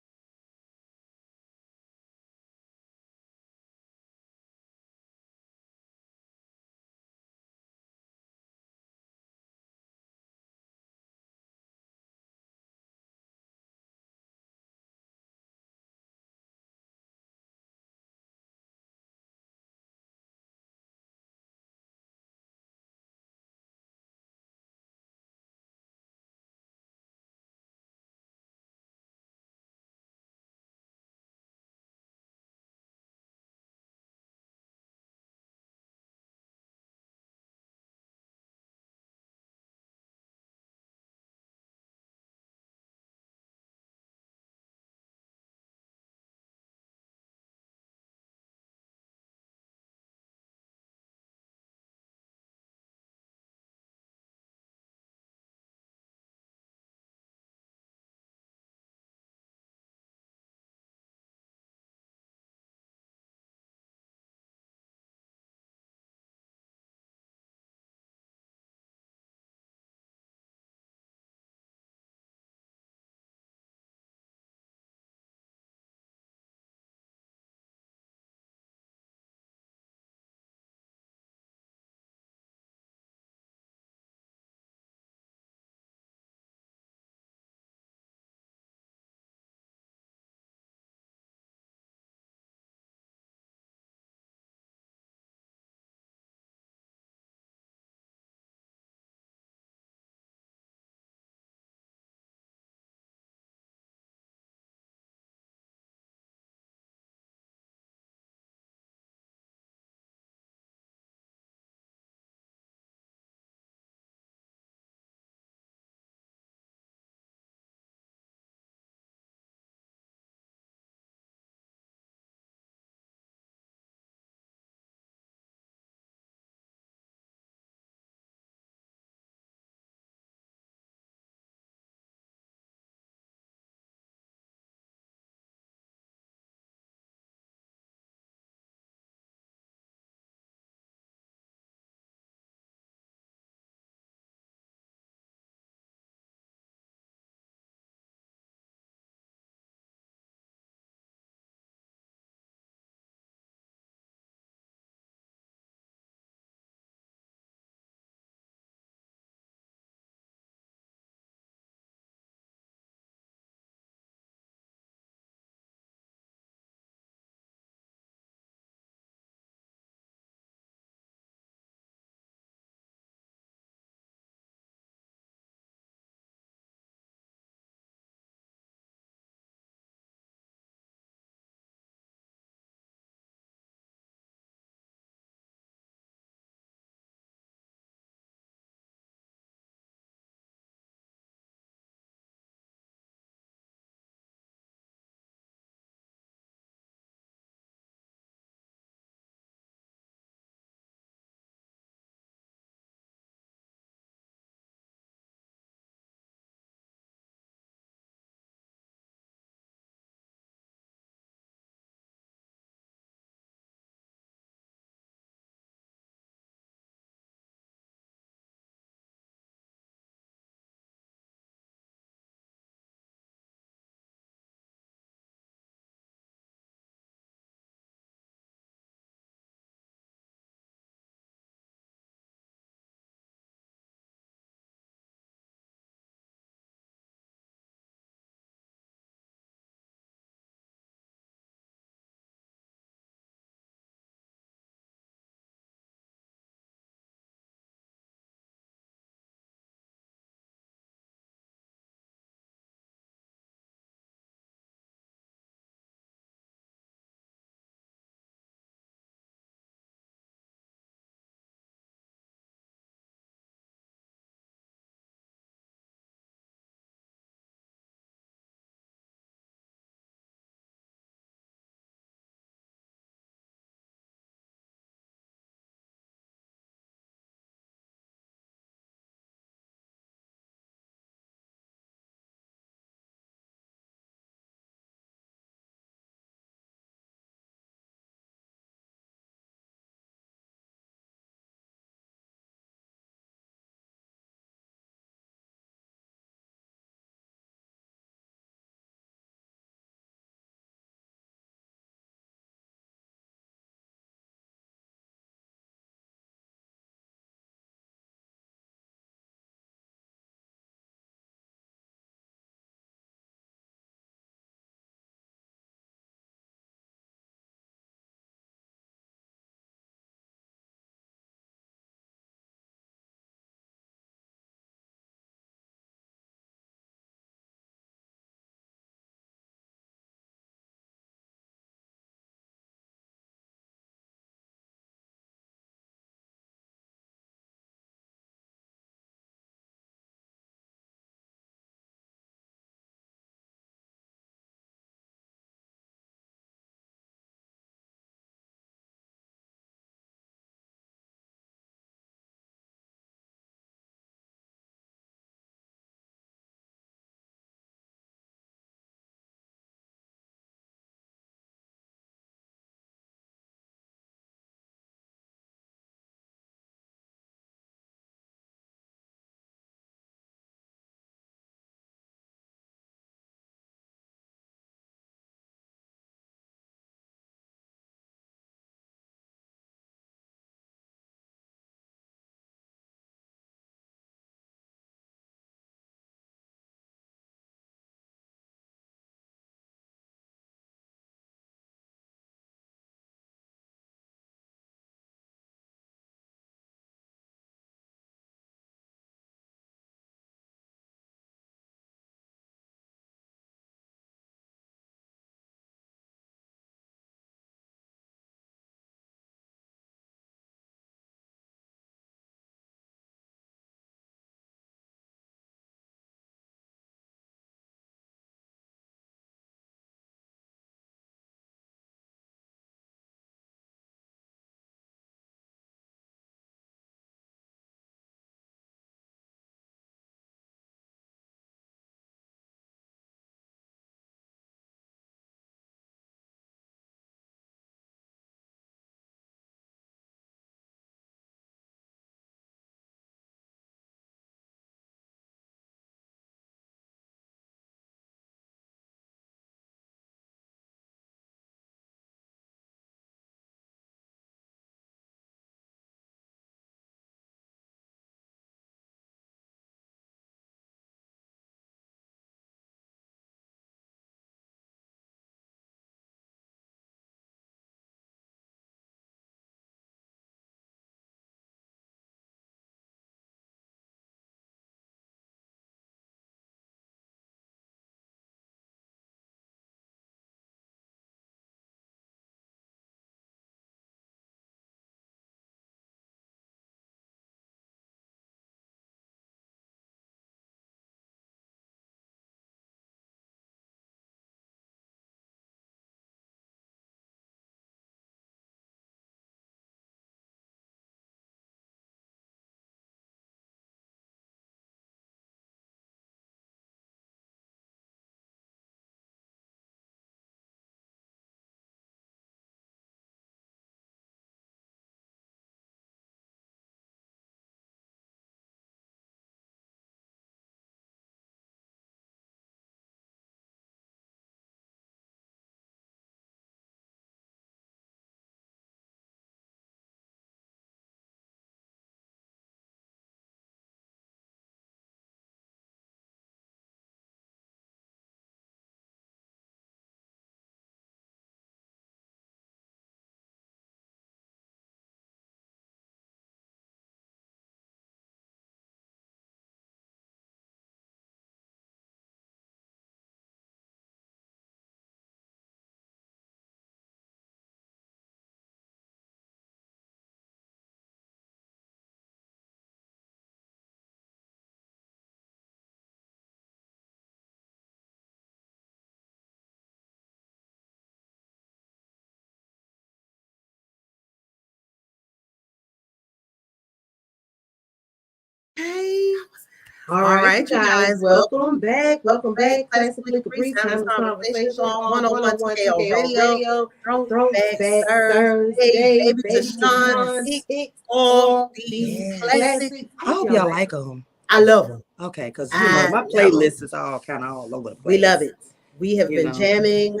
A: All right, you guys, welcome back. Welcome back. Classically Caprice, having a conversation on 101 TKO Radio. Throwback Thursday. Baby TASHON picks all these classics.
B: I hope y'all like them.
A: I love them.
B: Okay, because my playlist is all kind of all over the place.
A: We love it. We have been jamming.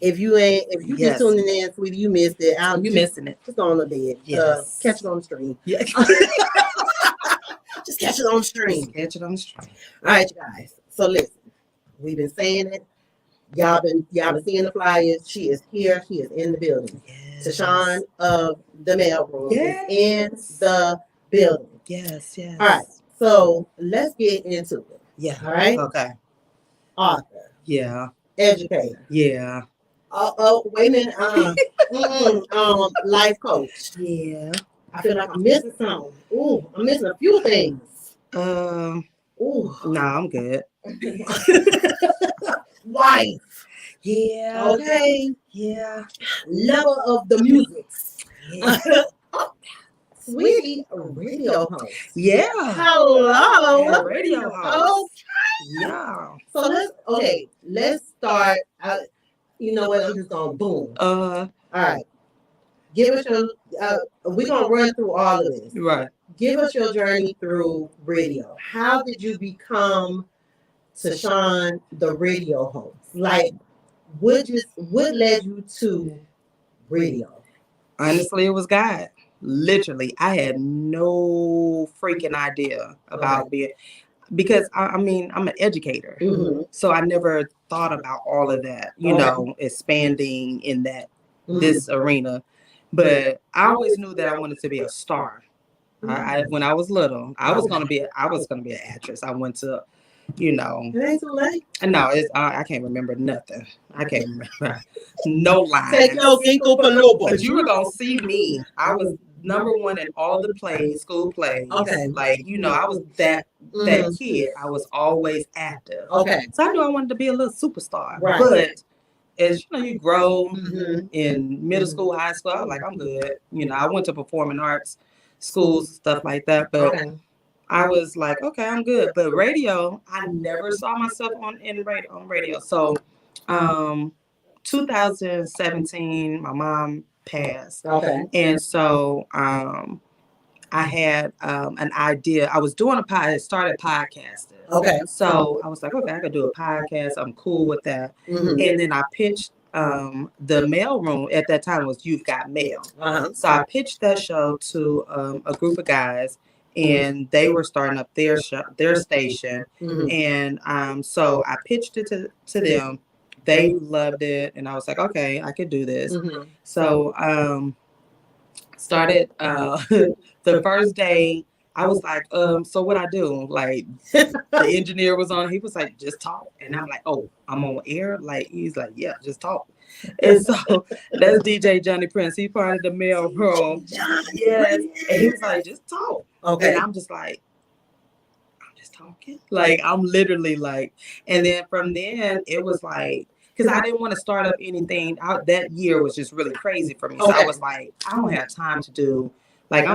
A: If you just tuning in, sweetie, you missed it.
B: You missing it.
A: Just go on the bed.
B: Yes.
A: Catch it on the stream.
B: Yeah.
A: Just catch it on the stream.
B: Catch it on the stream.
A: All right, you guys. So listen, we've been saying it. Y'all been seeing the flyers. She is here. She is in the building.
B: Yes.
A: TASHON of the Mailroom is in the building.
B: Yes, yes.
A: All right. So let's get into it.
B: Yeah.
A: All right.
B: Okay.
A: Author.
B: Yeah.
A: Educator.
B: Yeah.
A: Oh, wait a minute. Life coach.
B: Yeah.
A: I feel like I'm missing something. Ooh, I'm missing a few things.
B: Ooh. Nah, I'm good.
A: Wife.
B: Yeah.
A: Okay.
B: Yeah.
A: Lover of the music.
B: Yeah.
A: Sweetie, a radio host.
B: Yeah.
A: Hello.
B: Yeah, radio host.
A: Okay.
B: Yeah.
A: So let's start. You know what? I'm just gonna boom. All right. Give us your. We're gonna run through all of this.
B: Right.
A: Give us your journey through radio. How did you become TASHON, the radio host? Like, what led you to radio?
B: Honestly, it was God. Literally, I had no freaking idea about being, because I'm an educator, so I never thought about all of that, you know, expanding in this arena. But I always knew that I wanted to be a star. When I was little, I was gonna be an actress. I went to, you know.
A: It ain't too late.
B: No, I can't remember nothing. I can't remember no lines.
A: Take your ginkgo biloba.
B: But you were gonna see me. I was #1 in all the plays, school plays.
A: Okay.
B: Like, you know, I was that kid. I was always active.
A: Okay.
B: So I knew I wanted to be a little superstar.
A: Right.
B: But as you know, you grow in middle school, high school, I was like, I'm good. You know, I went to performing arts schools, stuff like that. But I was like, okay, I'm good. But radio, I never saw myself on radio. So 2017, my mom passed.
A: Okay.
B: And so I had an idea. I was doing a podcast, started podcasting.
A: Okay.
B: So I was like, okay, I could do a podcast. I'm cool with that. And then I pitched the Mailroom. At that time, was You've Got Mail. So I pitched that show to a group of guys, and they were starting up their station. And so I pitched it to them. They loved it, and I was like, okay, I could do this. So started the first day. I was like, so what I do? Like, the engineer was on. He was like, just talk. And I'm like, oh, I'm on air? Like, he's like, yeah, just talk. And so that's DJ Johnny Prince. He part of the Mailroom. Yes. And he was like, just talk. Okay. And I'm just like, I'm just talking. Like, I'm literally like, and then from then it was like, because I didn't want to start up anything. That year was just really crazy for me. So I was like, I don't have time to do, like, I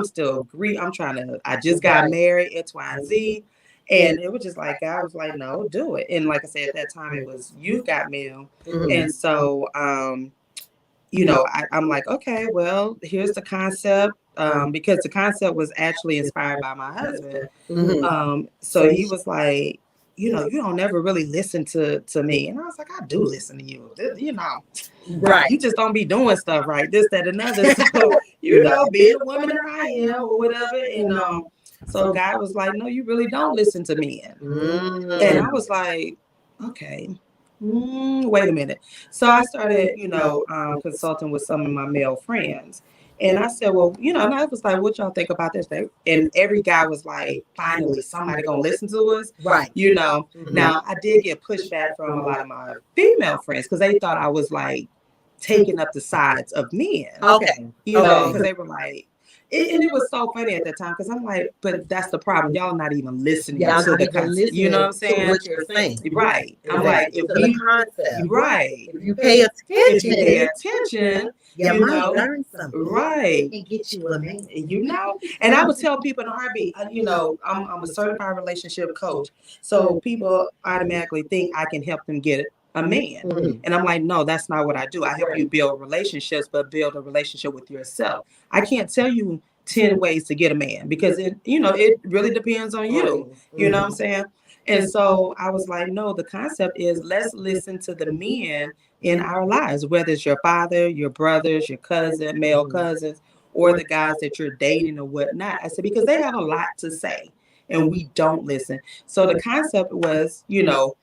B: just got married, X, Y, and Z. And it was just like, I was like, no, do it. And like I said, at that time, it was You've Got Mail. And so, you know, I'm like, okay, well, here's the concept. Because the concept was actually inspired by my husband. So he was like, you know, you don't never really listen to me. And I was like, I do listen to you. You know, right. You just don't be doing stuff right, this, that, and other. So, you know, be the woman that I am or whatever. And so God was like, no, you really don't listen to me. And I was like, okay, wait a minute. So I started, you know, consulting with some of my male friends. And I said, well, you know, and I was like, what y'all think about this thing? And every guy was like, finally, somebody gonna listen to us. Right. You know, now I did get pushback from a lot of my female friends because they thought I was like taking up the sides of men. Okay. You know, because they were like, And it was so funny at that time because I'm like, but that's the problem. Y'all not even listening
A: Y'all
B: to
A: not
B: the
A: even
B: concept.
A: listening
B: You know what I'm
A: to
B: saying?
A: what you're saying.
B: Right. I'm like, if
A: to
B: we,
A: the concept.
B: right.
A: If you pay
B: attention,
A: you
B: you
A: might
B: know,
A: learn something.
B: right.
A: And get you a man.
B: You know, and I would tell people in a heartbeat, you know, I'm a certified relationship coach. So people automatically think I can help them get a man.
A: Mm-hmm.
B: And I'm like, no, that's not what I do. I help you build relationships, but build a relationship with yourself. I can't tell you 10 ways to get a man because it, you know, it really depends on you. You know what I'm saying? And so I was like, no, the concept is let's listen to the men in our lives, whether it's your father, your brothers, your cousin, male cousins, or the guys that you're dating or whatnot. I said, because they have a lot to say and we don't listen. So the concept was, you know,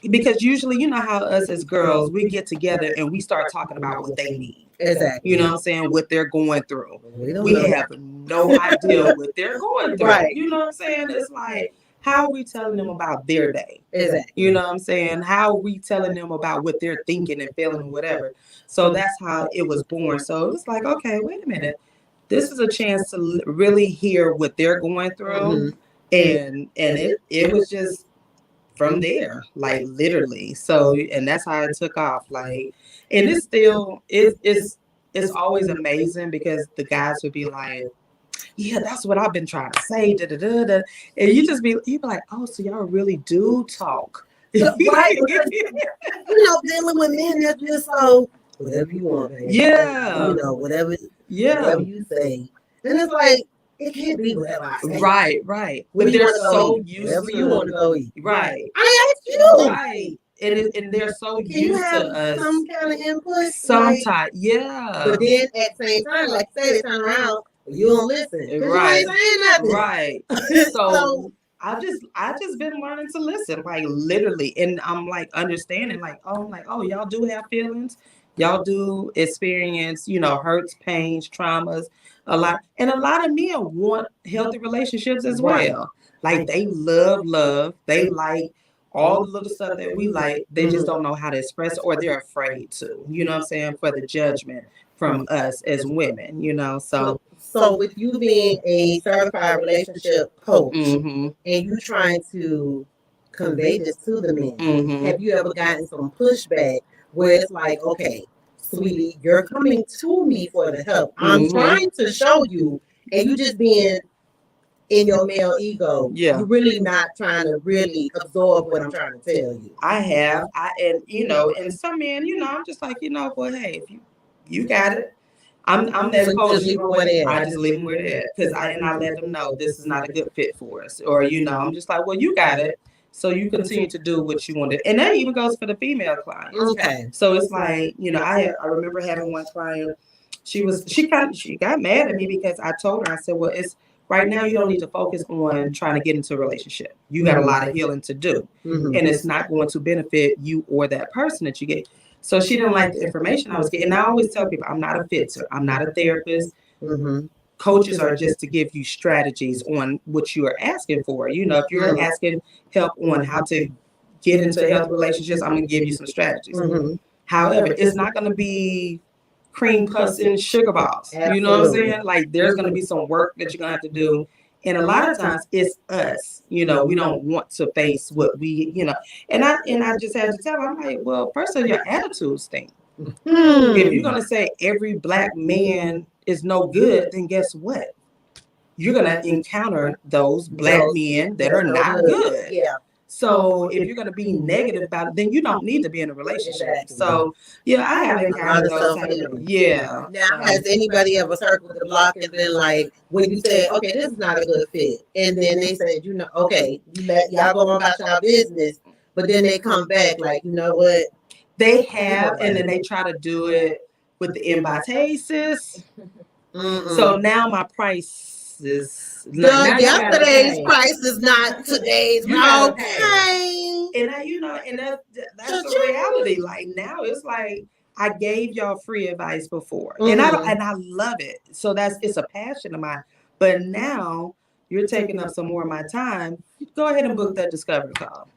B: because usually, you know how us as girls, we get together and we start talking about what they need.
A: Exactly.
B: You know what I'm saying? What they're going through.
A: We
B: have no idea what they're going through.
A: Right.
B: You know what I'm saying? It's like, how are we telling them about their day?
A: Exactly.
B: You know what I'm saying? How are we telling them about what they're thinking and feeling and whatever? So that's how it was born. So it was like, okay, wait a minute. This is a chance to really hear what they're going through. And it was just from there, like literally. So, and that's how it took off. Like, and it's still, it's always amazing because the guys would be like, yeah, that's what I've been trying to say. Da, da, da, da. And you be like, oh, so y'all really do talk.
A: Right. You know, dealing with men, they're just so, whatever you want, baby.
B: Yeah.
A: You know, whatever you say. And it's like, it can't be whatever I say.
B: Right.
A: But
B: they're so used
A: wherever
B: to,
A: you want to go eat.
B: Right.
A: I asked you.
B: Right. And they're so
A: Can you
B: used
A: have
B: to us.
A: some kind of input?
B: Sometimes, yeah.
A: But then at the same time, like I say, they turn around, you don't listen.
B: Right.
A: You ain't saying nothing.
B: Right. So I just been learning to listen, like literally, and I'm like understanding, like oh, y'all do have feelings, y'all do experience, you know, hurts, pains, traumas, a lot of men want healthy relationships as well. Like they love, they like all the little stuff that we like. They just don't know how to express it, or they're afraid to. You know what I'm saying? For the judgment from us as women, you know. So
A: with you being a certified relationship coach
B: mm-hmm.
A: and you trying to convey this to the men,
B: Mm-hmm.
A: have you ever gotten some pushback where it's like, okay, sweetie, you're coming to me for the help. I'm trying to show you, and you just being in your male ego.
B: Yeah.
A: You're really not trying to really absorb what I'm trying to tell you.
B: I have. And you know, and some men, you know, I'm just like, you know, well, hey, if you got it. I'm that coach.
A: Just leave them where they at.
B: I just leave them where they're at because I let them know this is not a good fit for us, or you know, I'm just like, well, you got it, so you continue to do what you want to, and that even goes for the female clients.
A: Okay.
B: So it's like, you know, I remember having one client. She got mad at me because I told her, I said, well, it's right now you don't need to focus on trying to get into a relationship. You got a lot of healing to do, and it's not going to benefit you or that person that you get. So she didn't like the information I was getting. And I always tell people, I'm not a fixer. I'm not a therapist. Coaches are just to give you strategies on what you are asking for. You know, if you're asking help on how to get into healthy relationships, I'm going to give you some strategies. However, it's not going to be cream puffs and sugar balls. You know what I'm saying? Like there's going to be some work that you're going to have to do. And a lot of times it's us, you know, we don't want to face what we, you know, and I just had to tell her, I'm like, well, first of all, your attitude stink. If you're going to say every black man is no good, then guess what? You're going to encounter those black men that are not good.
A: Yeah.
B: So if you're going to be negative about it, then you don't need to be in a relationship. So yeah, I have encountered those type of, yeah.
A: Now, has anybody ever circled the block and been like, when you said, okay, this is not a good fit, and then they said, you know, okay, you let y'all go on about y'all business, but then they come back like, you know what?
B: They have, and then they try to do it with the invitations. So now my price is
A: yesterday's price is not today's. Okay.
B: And I, you know, and that's the reality. Like now it's like I gave y'all free advice before, and I love it. So it's a passion of mine. But now you're taking up some more of my time. Go ahead and book that discovery call,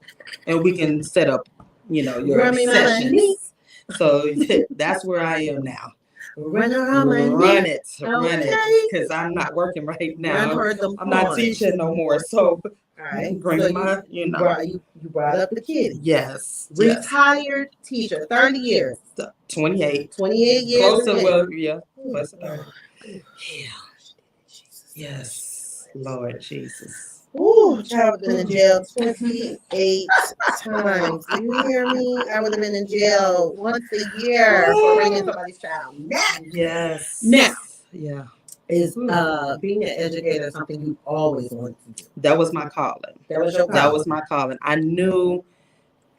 B: and we can set up, you know, your sessions. So that's where I am now.
A: Run her on my
B: Run
A: neck.
B: it, because I'm not working right now. I'm not teaching no more. So, bring my,
A: you brought up the kitty.
B: Yes.
A: Retired teacher, 30 years.
B: 28.
A: 28 years.
B: Close to, well, yeah. Yes. Lord Jesus.
A: Ooh, child would have been in jail 28 times. Do you hear me? I would have been in jail once a year for bringing somebody's child.
B: Yes.
A: Now,
B: yeah.
A: Is being an educator something you always wanted to do?
B: That was my calling.
A: That was your calling.
B: That was my calling. I knew,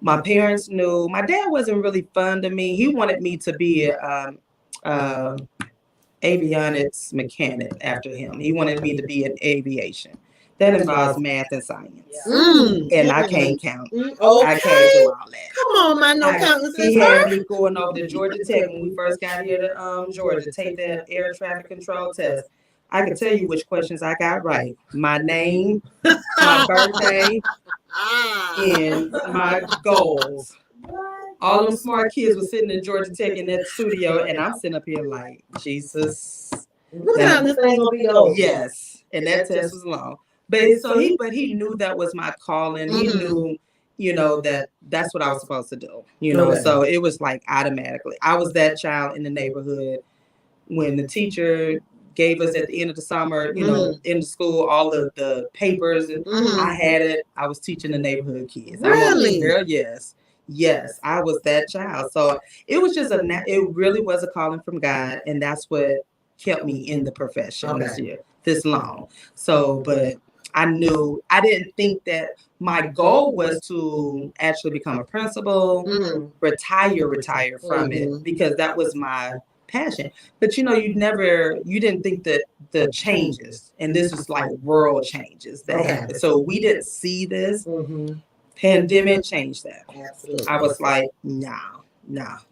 B: my parents knew. My dad wasn't really fun to me. He wanted me to be a avionics mechanic after him. He wanted me to be in aviation. That involves math and science. And I can't count.
A: Okay.
B: I can't do all that.
A: Come on, man. No counting.
B: He had me going over to Georgia Tech when we first got here to Georgia, take that air traffic control test. I can tell you which questions I got right. My name, my birthday, and my goals. All them smart kids were sitting in Georgia Tech in that studio, and I'm sitting up here like, Jesus.
A: This thing gonna be over.
B: Yes, and that test was long. But he knew that was my calling. He knew, that's what I was supposed to do. So it was like automatically. I was that child in the neighborhood when the teacher gave us at the end of the summer, in the school, all of the papers. And I had it. I was teaching the neighborhood kids.
A: Really?
B: Girl, yes. Yes, I was that child. So it was just it really was a calling from God. And that's what kept me in the profession this long. So, but I didn't think that my goal was to actually become a principal, retire from it, because that was my passion. But you didn't think that the changes, and this was like world changes that happened. So we didn't see this. Pandemic changed that.
A: Absolutely.
B: I was like, nah,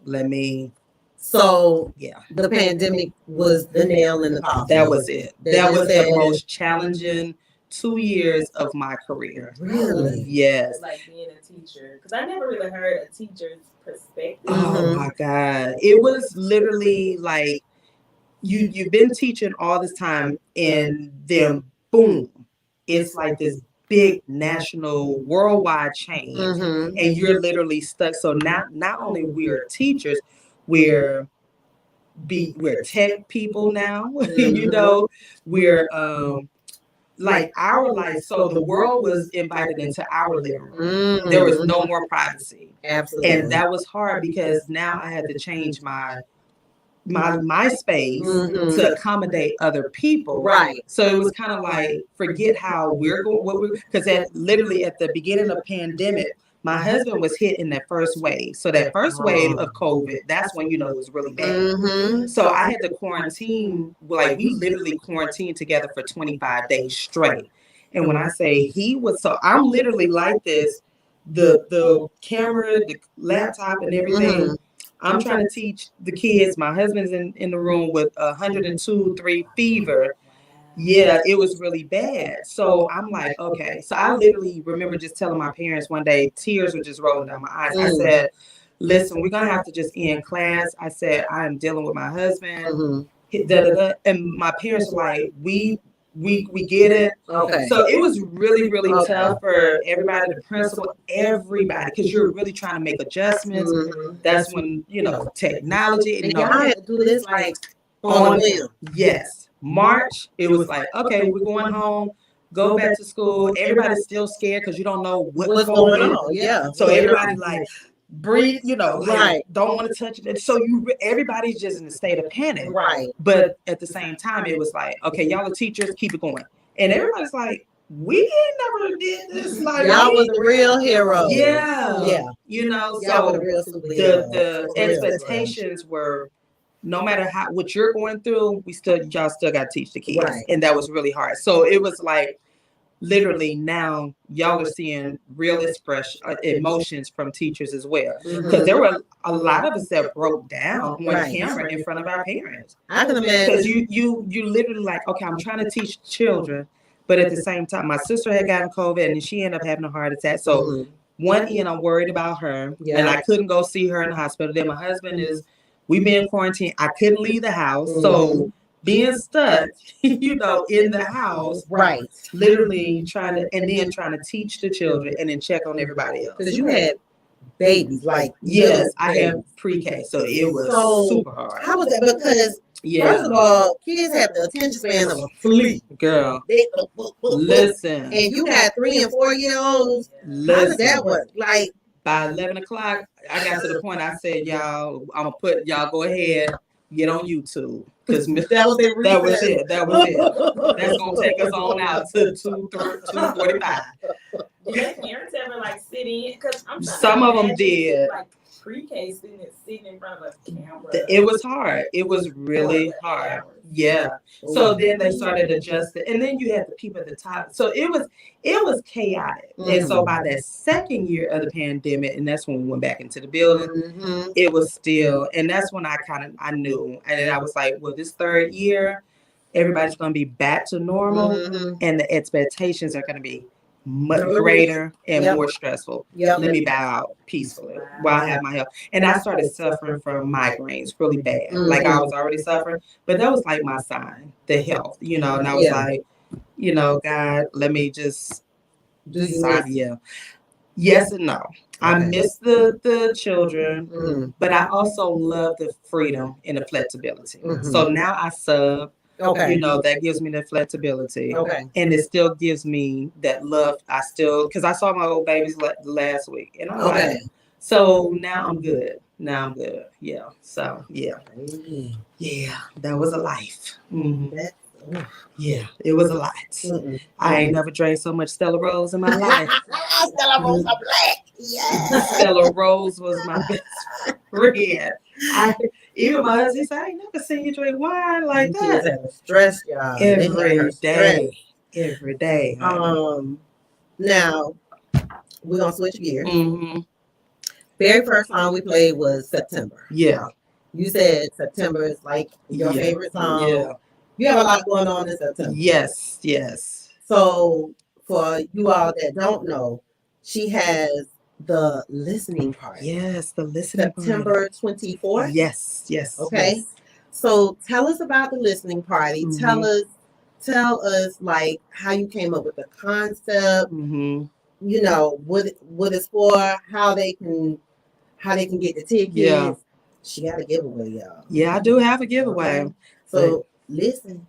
B: let me.
A: So the pandemic was the nail in the coffin.
B: That was it. That was the most challenging 2 years of my career.
A: Really?
B: Yes.
C: It's like being a teacher, because I never really heard a teacher's perspective.
B: Oh my God. It was literally like you've been teaching all this time, and then boom, it's like this big national worldwide change, and you're literally stuck. So not only we're teachers, we're tech people now. We're like our life. So the world was invited into our living room. There was no more privacy.
A: Absolutely.
B: And that was hard, because now I had to change my space to accommodate other people.
A: Right.
B: So it was kind of like, forget how we're going, because literally at the beginning of the pandemic, my husband was hit in that first wave. So that first wave of COVID, that's when, it was really bad. So I had to quarantine, like we literally quarantined together for 25 days straight. And when I say I'm literally like this, the camera, the laptop and everything, I'm trying to teach the kids. My husband's in the room with 102.3 fever. Yeah, it was really bad. So I'm like, okay. So I literally remember just telling my parents one day, tears were just rolling down my eyes. I said, listen, we're going to have to just end class. I said, I am dealing with my husband. And my parents were like, we get it.
A: Okay.
B: So it was really, really tough for everybody, the principal, everybody, because you're really trying to make adjustments. That's when, technology.
A: And y'all had to do this like on a whim.
B: Yes. March, it was like, okay, we're going home, go back to school. Everybody's still scared because you don't know what's going on.
A: Yeah.
B: So everybody's like, breathe,
A: right.
B: Don't want to touch it. So everybody's just in a state of panic.
A: Right.
B: But at the same time, it was like, okay, y'all are teachers, keep it going. And everybody's like, we never did this. Like,
A: y'all was the real heroes.
B: Yeah.
A: Yeah.
B: So
A: y'all were the real superheroes.
B: The expectations were, no matter what you're going through, y'all still got to teach the kids.
A: Right.
B: And that was really hard. So it was like, literally now y'all are seeing real emotions from teachers as well. Because there were a lot of us that broke down on camera in front of our parents.
A: I can imagine.
B: Because you literally like, okay, I'm trying to teach children, but at the same time, my sister had gotten COVID and she ended up having a heart attack. So one end, I'm worried about her, and I couldn't go see her in the hospital. Then my husband is We been quarantined. I couldn't leave the house. So being stuck, in the house,
A: right?
B: Literally trying to teach the children and then check on everybody else.
A: Because you had babies, like
B: yes, I had pre-K, so it was super hard.
A: How was that? Because first of all, kids have the attention span of a flea.
B: Girl, listen.
A: And you got 3 and 4 year olds. How does that work? Like
B: by 11 o'clock, I got to the point I said, y'all, I'm going to put, y'all go ahead, get on YouTube. Because that was it. That's going to take us on out to 2:45.
C: Did parents ever like sit in? Because
B: some of them did.
C: Like pre-K students sitting in front of a camera.
B: It was hard. It was really hard. Yeah. So then they started adjusting, and then you had the people at the top. So it was chaotic. And so by that second year of the pandemic, and that's when we went back into the building, it was still, and that's when I knew, and then I was like, well, this third year, everybody's going to be back to normal, and the expectations are going to be much greater and more stressful. Let me bow out peacefully while I have my health. And I started suffering from migraines really bad. Like I was already suffering, but that was like my sign, the health, and I was like, God, let me just yes and no. I miss the children, but I also love the freedom and the flexibility. So now I sub. That gives me the flexibility. And it still gives me that love. Because I saw my old babies last week. And I'm like, so now I'm good. Yeah. So, yeah. Yeah, that was a life. Yeah, it was a lot. I ain't never drank so much Stella Rose in my life.
A: Stella Rose are black. Yes.
B: Stella Rose was my best friend. Even my husband said, I ain't never seen you drink wine like that.
A: Have a stress, y'all.
B: Every day.
A: Now we're gonna switch gears. Very first song we played was September.
B: Yeah.
A: You said September is like your favorite song. Yeah. You have a lot going on in September.
B: Yes.
A: So for you all that don't know, she has the listening party.
B: Yes, the listening
A: September 24th?
B: Yes.
A: Okay.
B: Yes.
A: So tell us about the listening party. Tell us like how you came up with the concept. What it's for, how they can get the tickets.
B: Yeah.
A: She got a giveaway, y'all.
B: Yeah, I do have a giveaway.
A: Okay. So listen.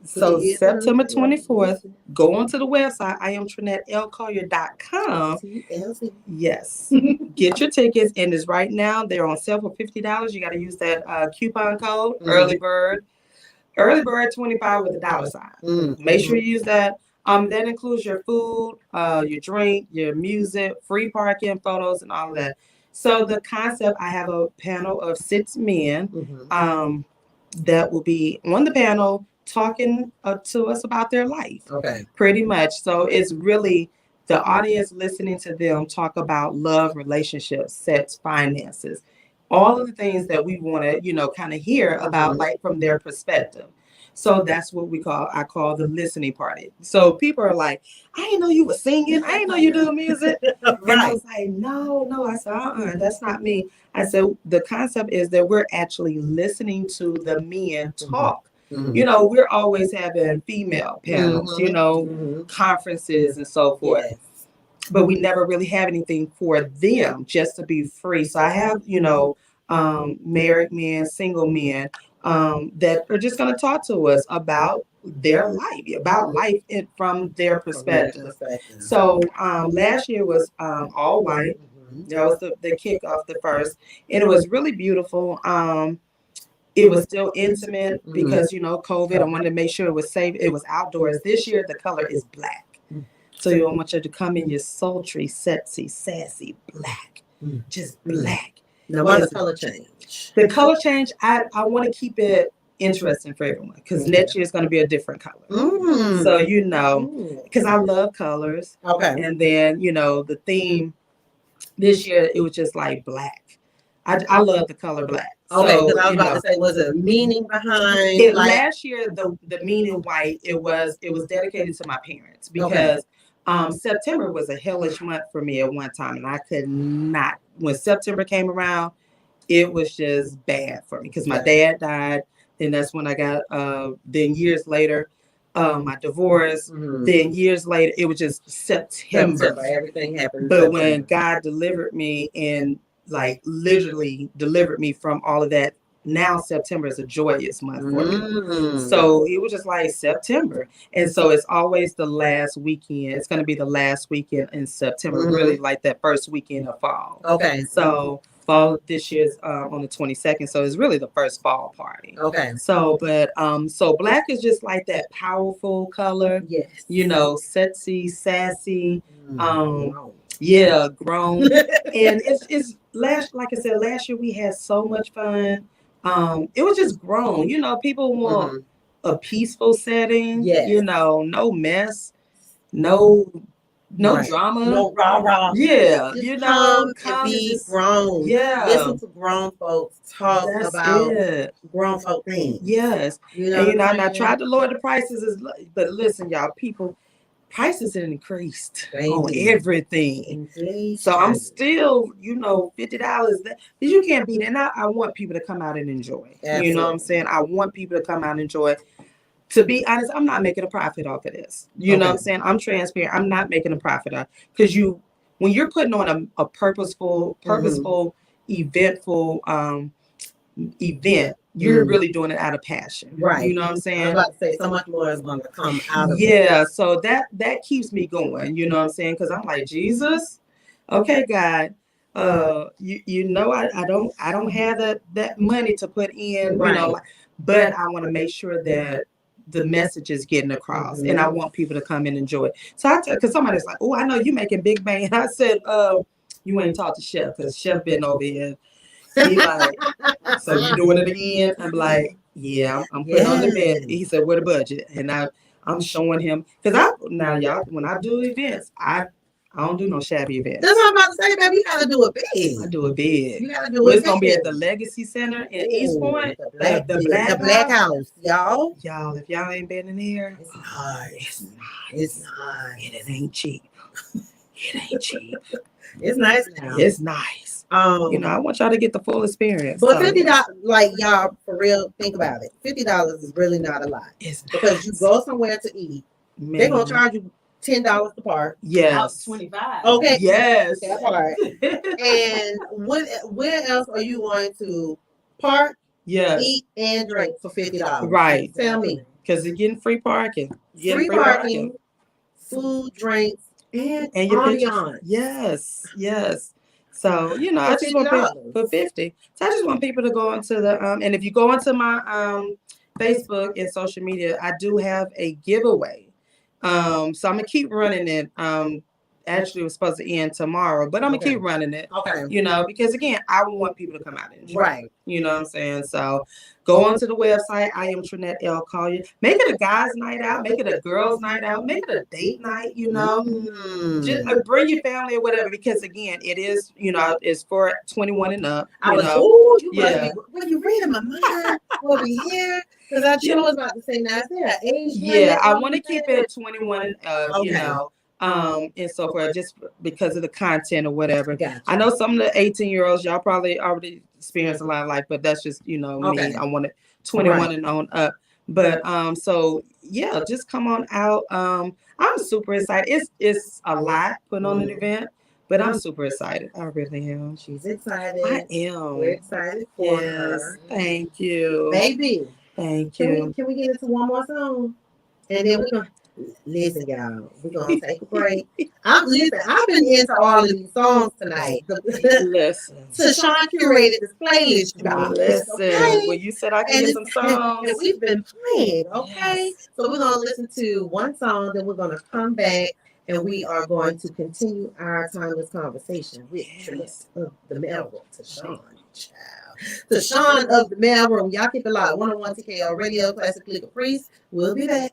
B: So September 24th, go onto the website, IamTrinetteLCollier.com. Yes. Get your tickets, and it's right now. They're on sale for $50. You got to use that coupon code, Early Bird 25 with a $sign. Make sure you use that. That includes your food, your drink, your music, free parking, photos, and all of that. So the concept, I have a panel of 6 men that will be on the panel talking to us about their life.
A: Okay.
B: Pretty much. So it's really the audience listening to them talk about love, relationships, sex, finances, all of the things that we want to, kind of hear about, like from their perspective. So that's what I call the listening party. So people are like, I didn't know you were singing. I didn't know you do music. Right. And I was like, no. I said, that's not me. I said, the concept is that we're actually listening to the men talk. We're always having female panels, conferences and so forth. Yes. But we never really have anything for them just to be free. So I have, married men, single men, that are just going to talk to us about their life, from their perspective. So last year was all white. That was the kickoff, the first, and it was really beautiful. It was still intimate because COVID. I wanted to make sure it was safe. It was outdoors. This year the color is black, so I want you to come in your sultry, sexy, sassy black, just black.
A: Now, what's the color change?
B: The color change, I want to keep it interesting for everyone because next year is going to be a different color. So, because I love colors. Okay. And then, the theme this year, it was just like black. I love the color black.
A: Okay, because I was about to say, was it a meaning behind
B: it? Last year, the meaning white, it was dedicated to my parents because September was a hellish month for me at one time, and I could not. When September came around, it was just bad for me because my dad died. And that's when I got, then years later, my divorce. Then years later, it was just September.
A: Everything happened.
B: But when God delivered me and like literally delivered me from all of that, now September is a joyous month for me. So it was just like September. And so it's always the last weekend. It's going to be the last weekend in September, really like that first weekend of fall.
A: Okay.
B: So fall this year's on the 22nd. So it's really the first fall party.
A: Okay.
B: So, but so black is just like that powerful color.
A: Yes.
B: You know, sexy, sassy. Yeah, grown. And it's like I said, last year we had so much fun. It was just grown. You know, people want a peaceful setting.
A: Yes.
B: You know, no mess, no drama,
A: no rah-rah.
B: Yeah,
A: Just
B: you know,
A: come and be grown.
B: Yeah,
A: listen to grown folks talk about grown folk things.
B: Yes,
A: you know,
B: and you know, and I tried to lower the prices, but listen, y'all, people. Prices have increased on everything. So I'm still, you know, $50. You can't beat it. And I want people to come out and enjoy. Absolutely. You know what I'm saying? I want people to come out and enjoy. To be honest, I'm not making a profit off of this. You know what I'm saying? I'm transparent. I'm not making a profit off because when you're putting on a purposeful, eventful event, you're really doing it out of passion. Right. You know what I'm saying?
A: I'm about to say so much more is going to come out of it.
B: Yeah, so that keeps me going, you know what I'm saying? Because I'm like, Jesus, okay, God, you know I don't have that money to put in, you know, but I want to make sure that the message is getting across, and I want people to come and enjoy it. So because somebody's like, oh, I know you making big bang. And I said, you ain't talked to Chef because Chef been over here. He like, so you doing it again? I'm like, yeah, I'm putting on the bed. He said, where the budget? And I'm showing him because now y'all, when I do events, I don't do no shabby events.
A: That's what I'm about to say, baby. You gotta do it big.
B: I do it big.
A: You gotta do it.
B: It's gonna be at the Legacy Center in East Point. The
A: Black House, y'all.
B: Y'all, if y'all ain't been in here,
A: it's nice.
B: It's nice. And it ain't cheap. It ain't cheap.
A: It's nice now.
B: It's nice. You know, I want y'all to get the full experience.
A: But $50, like y'all, for real, think about it. $50 is really not a lot. It's because you go somewhere to eat, they're gonna charge you $10 to park.
B: Yes.
C: 25.
A: Okay.
B: Yes.
A: That part. And where else are you going to park?
B: Yes.
A: Eat and drink for $50.
B: Right.
A: Tell me.
B: Because you're getting free parking.
A: Free parking, food, drinks, and ambiance.
B: Yes. Yes. So, you know, I just want people for 50. So I just want people to go into the and if you go into my Facebook and social media, I do have a giveaway. So I'm gonna keep running it. Actually, it was supposed to end tomorrow, but I'm gonna keep running it.
A: Okay.
B: You know, because again, I want people to come out and enjoy.
A: Right.
B: You know what I'm saying? So go onto the website. I am Trinette L. Collier. Make it a guys' night out. Make it a girls' night out. Make it a date night. You know, just bring your family or whatever. Because again, it is, you know, it's for 21 and up.
A: I was, when you reading my mind over here, because I sure was about to say now, is there an age?
B: Yeah, I want to keep it 21 and up. You know. And so forth, just because of the content or whatever.
A: Gotcha.
B: I know some of the 18-year-olds, y'all probably already experienced a lot of life, but that's just, you know, me. I want it 21 and on up. But so yeah, just come on out. I'm super excited. It's a lot putting on an event, but I'm super excited. I really am.
A: She's excited.
B: I am.
A: We're excited for her.
B: Thank you.
A: Baby.
B: Thank you.
A: Can we get into one more song? And then we're gonna listen, y'all. We're gonna take a break. I've been into all of these songs tonight.
B: Listen.
A: TASHON curated this playlist, y'all.
B: Listen.
A: Okay?
B: When you said I can get some songs.
A: And we've been playing, okay? Yes. So we're gonna listen to one song, then we're gonna come back and we are going to continue our timeless conversation with Trinette of the Mailroom, TASHON. TASHON of the Mailroom. Y'all keep it loud. 101 TKL Radio, Classic Caprice. We'll be back.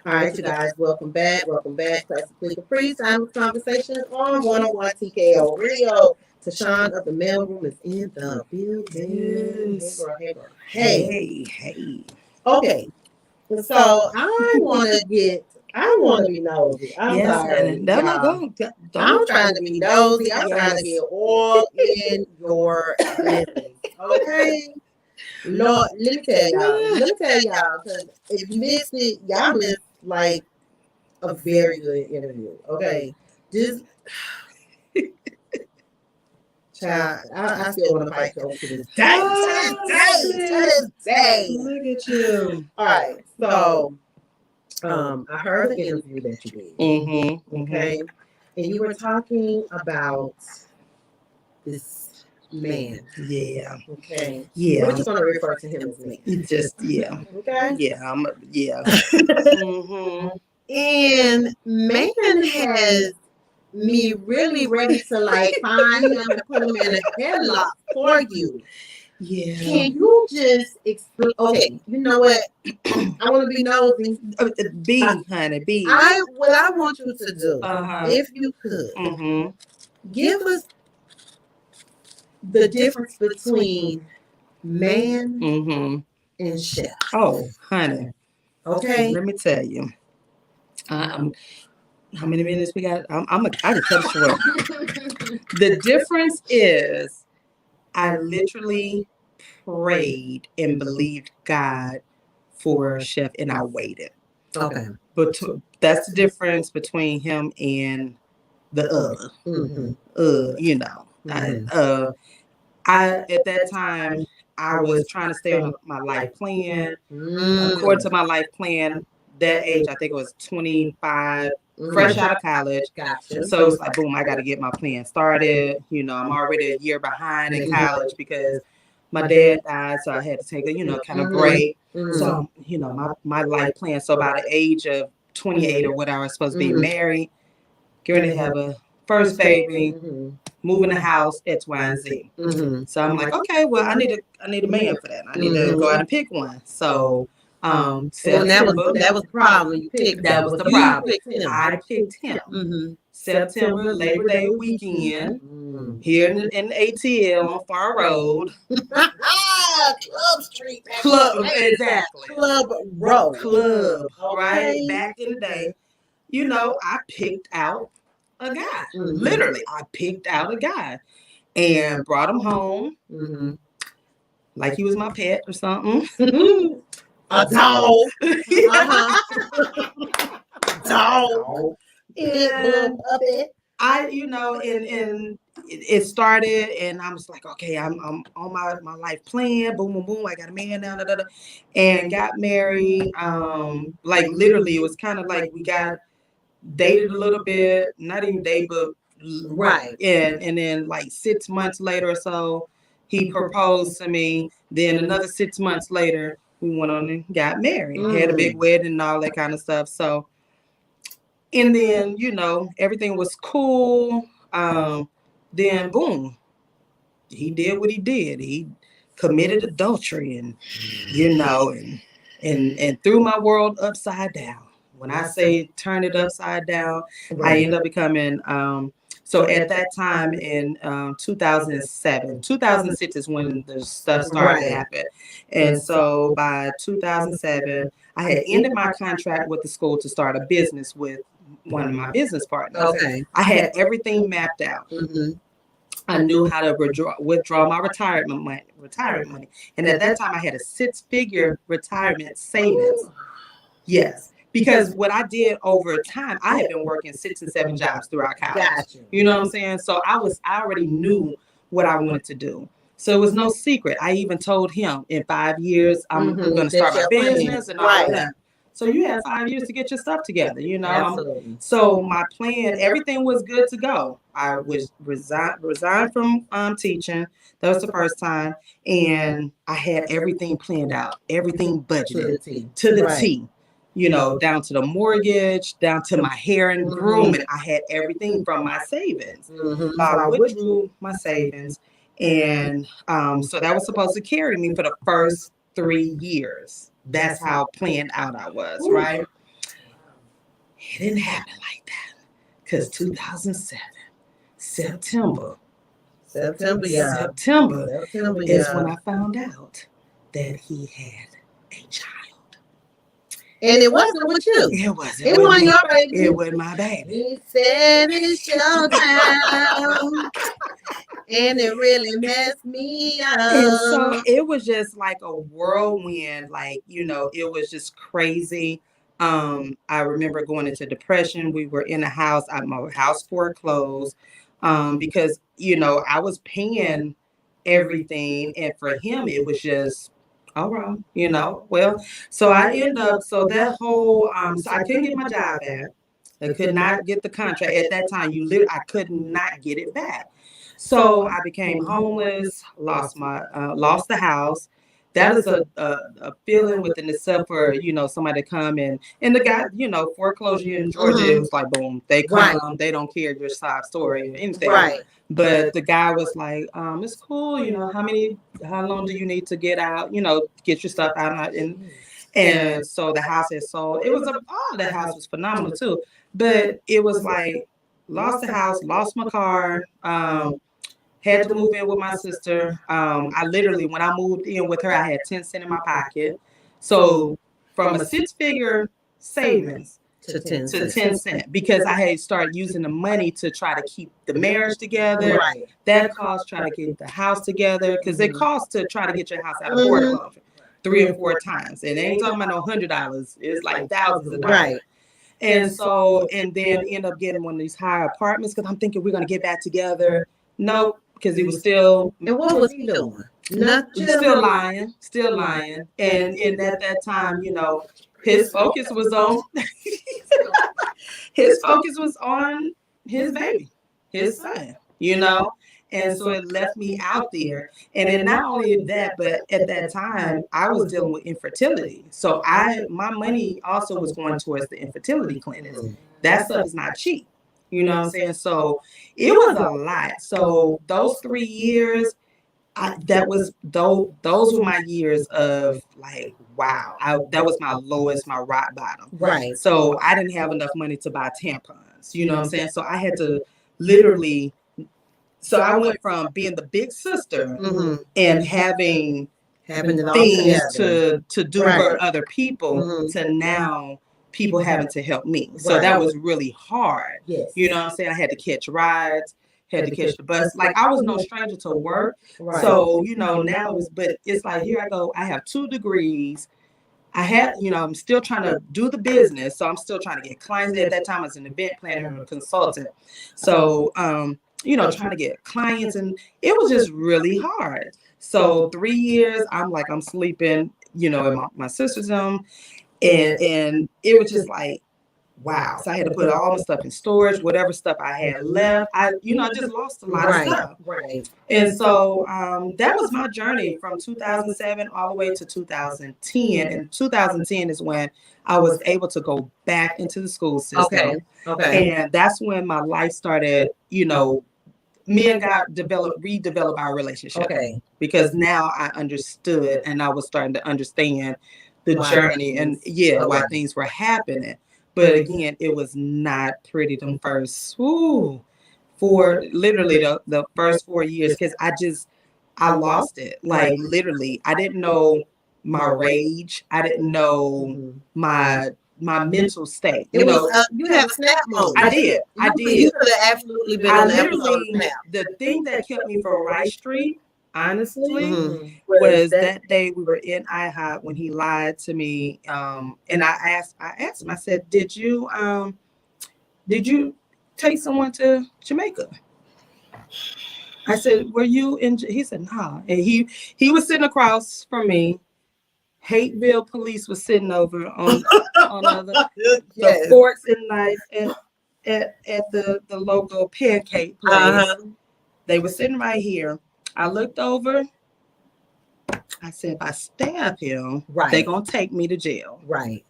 A: All right, you guys, welcome back. Welcome back. Classically Caprice. Time with conversations on 101 TKO Radio. TASHON of the mailroom is in the building.
B: Yes.
A: Hey, girl. Hey.
B: Hey.
A: Okay. So I want to be nosy. I'm sorry.
B: No,
A: I'm trying to be nosy. I'm trying to get all in your business. Okay. Lord, let me tell y'all, because if you missed it, y'all missed like a very good interview. Okay. Just child, I still want to fight you to this day. To this day.
B: Look at you.
A: All right. So I heard the interview that you did.
B: Mm-hmm.
A: Okay. And you were talking about this man.
B: Yeah.
A: Okay.
B: Yeah.
A: We're just gonna refer to him as man. Okay.
B: Yeah.
A: Mm-hmm. And man has me really ready to like find him and put him in a headlock for you.
B: Yeah.
A: Can you just explain? Okay, you know what? I want to be nosy.
B: Honey.
A: What I want you to do, if you could, give us the difference between man and chef.
B: Oh, honey.
A: Okay.
B: Let me tell you. How many minutes we got? I can cut it short. The difference is I literally prayed and believed God for a chef, and I waited.
A: Okay.
B: But that's the difference between him and the other. I at that time I was trying to stay on my life plan. According to my life plan, that age I think it was 25, fresh out of college.
A: Gotcha.
B: So it's like boom, I got to get my plan started. I'm already a year behind in college because my dad died, so I had to take a kind of break. So my life plan. So by the age of 28 or whatever, I was supposed to be married, going to have a first baby, moving the house, X, Y, and Z. So I'm like, okay, well, I need a man for that. I need to go out and pick one. So
A: that was the problem. You picked
B: that was the problem.
A: I
B: picked him. September, Labor Day weekend, here in ATL on Far Road.
A: Club Street.
B: Exactly.
A: Club Road.
B: Right? Back in the day. I picked out a guy. Literally, I picked out a guy and brought him home like he was my pet or something.
A: A dog. Dog.
B: And it started, and I was like, okay, I'm on my life plan. Boom, boom, boom. I got a man now, and got married. Like literally, it was kind of like we got dated a little bit, not even date, but
A: right.
B: And then like 6 months later or so, he proposed to me. Then another 6 months later, we went on and got married, had a big wedding and all that kind of stuff. So, and then, everything was cool. Then boom, he did what he did. He committed adultery and threw my world upside down. When I say turn it upside down, I ended up becoming, so at that time in 2007, 2006 is when the stuff started to happen. And so by 2007, I had ended my contract with the school to start a business with one of my business partners.
A: Okay.
B: I had everything mapped out. I knew how to withdraw my retirement money. And at that time, I had a 6-figure retirement savings. Yes. Because what I did over time, I had been working 6 and 7 jobs throughout college.
A: Gotcha.
B: You know what I'm saying? So I already knew what I wanted to do. So it was no secret. I even told him in 5 years, I'm going to start my business and all that. So you had 5 years to get your stuff together,
A: Absolutely.
B: So my plan, everything was good to go. I was resigned from teaching. That was the first time. And I had everything planned out, everything budgeted to the T. Down to the mortgage, down to my hair and grooming. I had everything from my savings. I withdrew my savings. And so that was supposed to carry me for the first 3 years. That's how planned out I was, right? It didn't happen like that. Because 2007, September is when I found out that he had a child.
A: And it wasn't with you.
B: It wasn't.
A: It wasn't your baby.
B: It wasn't my baby.
A: He said it's your time. And it really messed me up.
B: And so it was just like a whirlwind. Like, you know, it was just crazy. I remember going into depression. We were in a house. My house foreclosed because, you know, I was paying everything. And for him, it was just, all right, you know. Well, so I end up, so that whole, so I couldn't get my job back. I could not get the contract. At that time, I could not get it back. So I became homeless, lost the house. That is a feeling within itself for, you know, somebody to come and the guy, you know, foreclosure in Georgia, it was like, boom, they come, they don't care your side story or anything.
A: Right.
B: But the guy was like, it's cool, you know, how long do you need to get out, you know, get your stuff out. And so the house is sold. It was the house was phenomenal too. But it was like, lost the house, lost my car, had to move in with my sister. I literally, when I moved in with her, I had 10 cents in my pocket. So from a 6-figure savings to 10 cents, because I had started using the money to try to keep the marriage together.
A: Right.
B: That cost, try to get the house together, because it costs to try to get your house out of foreclosure 3 or 4 times. And they ain't talking about no $100. It's like thousands of dollars.
A: Right.
B: And so, and then end up getting one of these higher apartments because I'm thinking we're going to get back together. Nope, because he was still.
A: And what was he doing? Nothing.
B: Still lying. And at that time, you know, his focus was on his baby, his son, you know. And so it left me out there. And then not only that, but at that time, I was dealing with infertility. So my money also was going towards the infertility clinics. That stuff is not cheap. You know what I'm saying? So it was a lot. So those 3 years, those were my years of like, wow. That was my lowest, my rock bottom.
A: Right.
B: So I didn't have enough money to buy tampons. You know what I'm saying? So I had to literally. So I went from being the big sister and having things to do for other people to now people having to help me. So that was really hard.
A: Yes.
B: You know what I'm saying? I had to catch rides, had to catch the bus. Like I was no stranger to work.
A: Right.
B: So, you know, now it's like, here I go. I have 2 degrees. I'm still trying to do the business. So I'm still trying to get clients. At that time, I was an event planner and a consultant. So, trying to get clients, and it was just really hard. So 3 years, I'm sleeping, in my sister's home, and it was just like, wow. So I had to put all the stuff in storage, whatever stuff I had left. I just lost a lot of stuff.
A: Right.
B: And so that was my journey from 2007 all the way to 2010. And 2010 is when I was able to go back into the school system.
A: Okay.
B: And that's when my life started, me and God redeveloped our relationship. Okay. Because now I understood, and I was starting to understand the journey and why things were happening. But again, it was not pretty them first, for literally the first 4 years, because I lost it. Like literally, I didn't know my rage. I didn't know my mental state.
A: You had a snap mode.
B: I did.
A: You could have absolutely been on
B: the thing that kept me from Rice Street, honestly, was that day we were in IHOP when he lied to me. And I asked him, I said, did you take someone to Jamaica? I said, were you in? He said, nah. And he was sitting across from me. Hateville police was sitting over on the forks and knives and at the local pancake place. They were sitting right here. I looked over. I said, if I stab him, they're gonna take me to jail.
A: Right.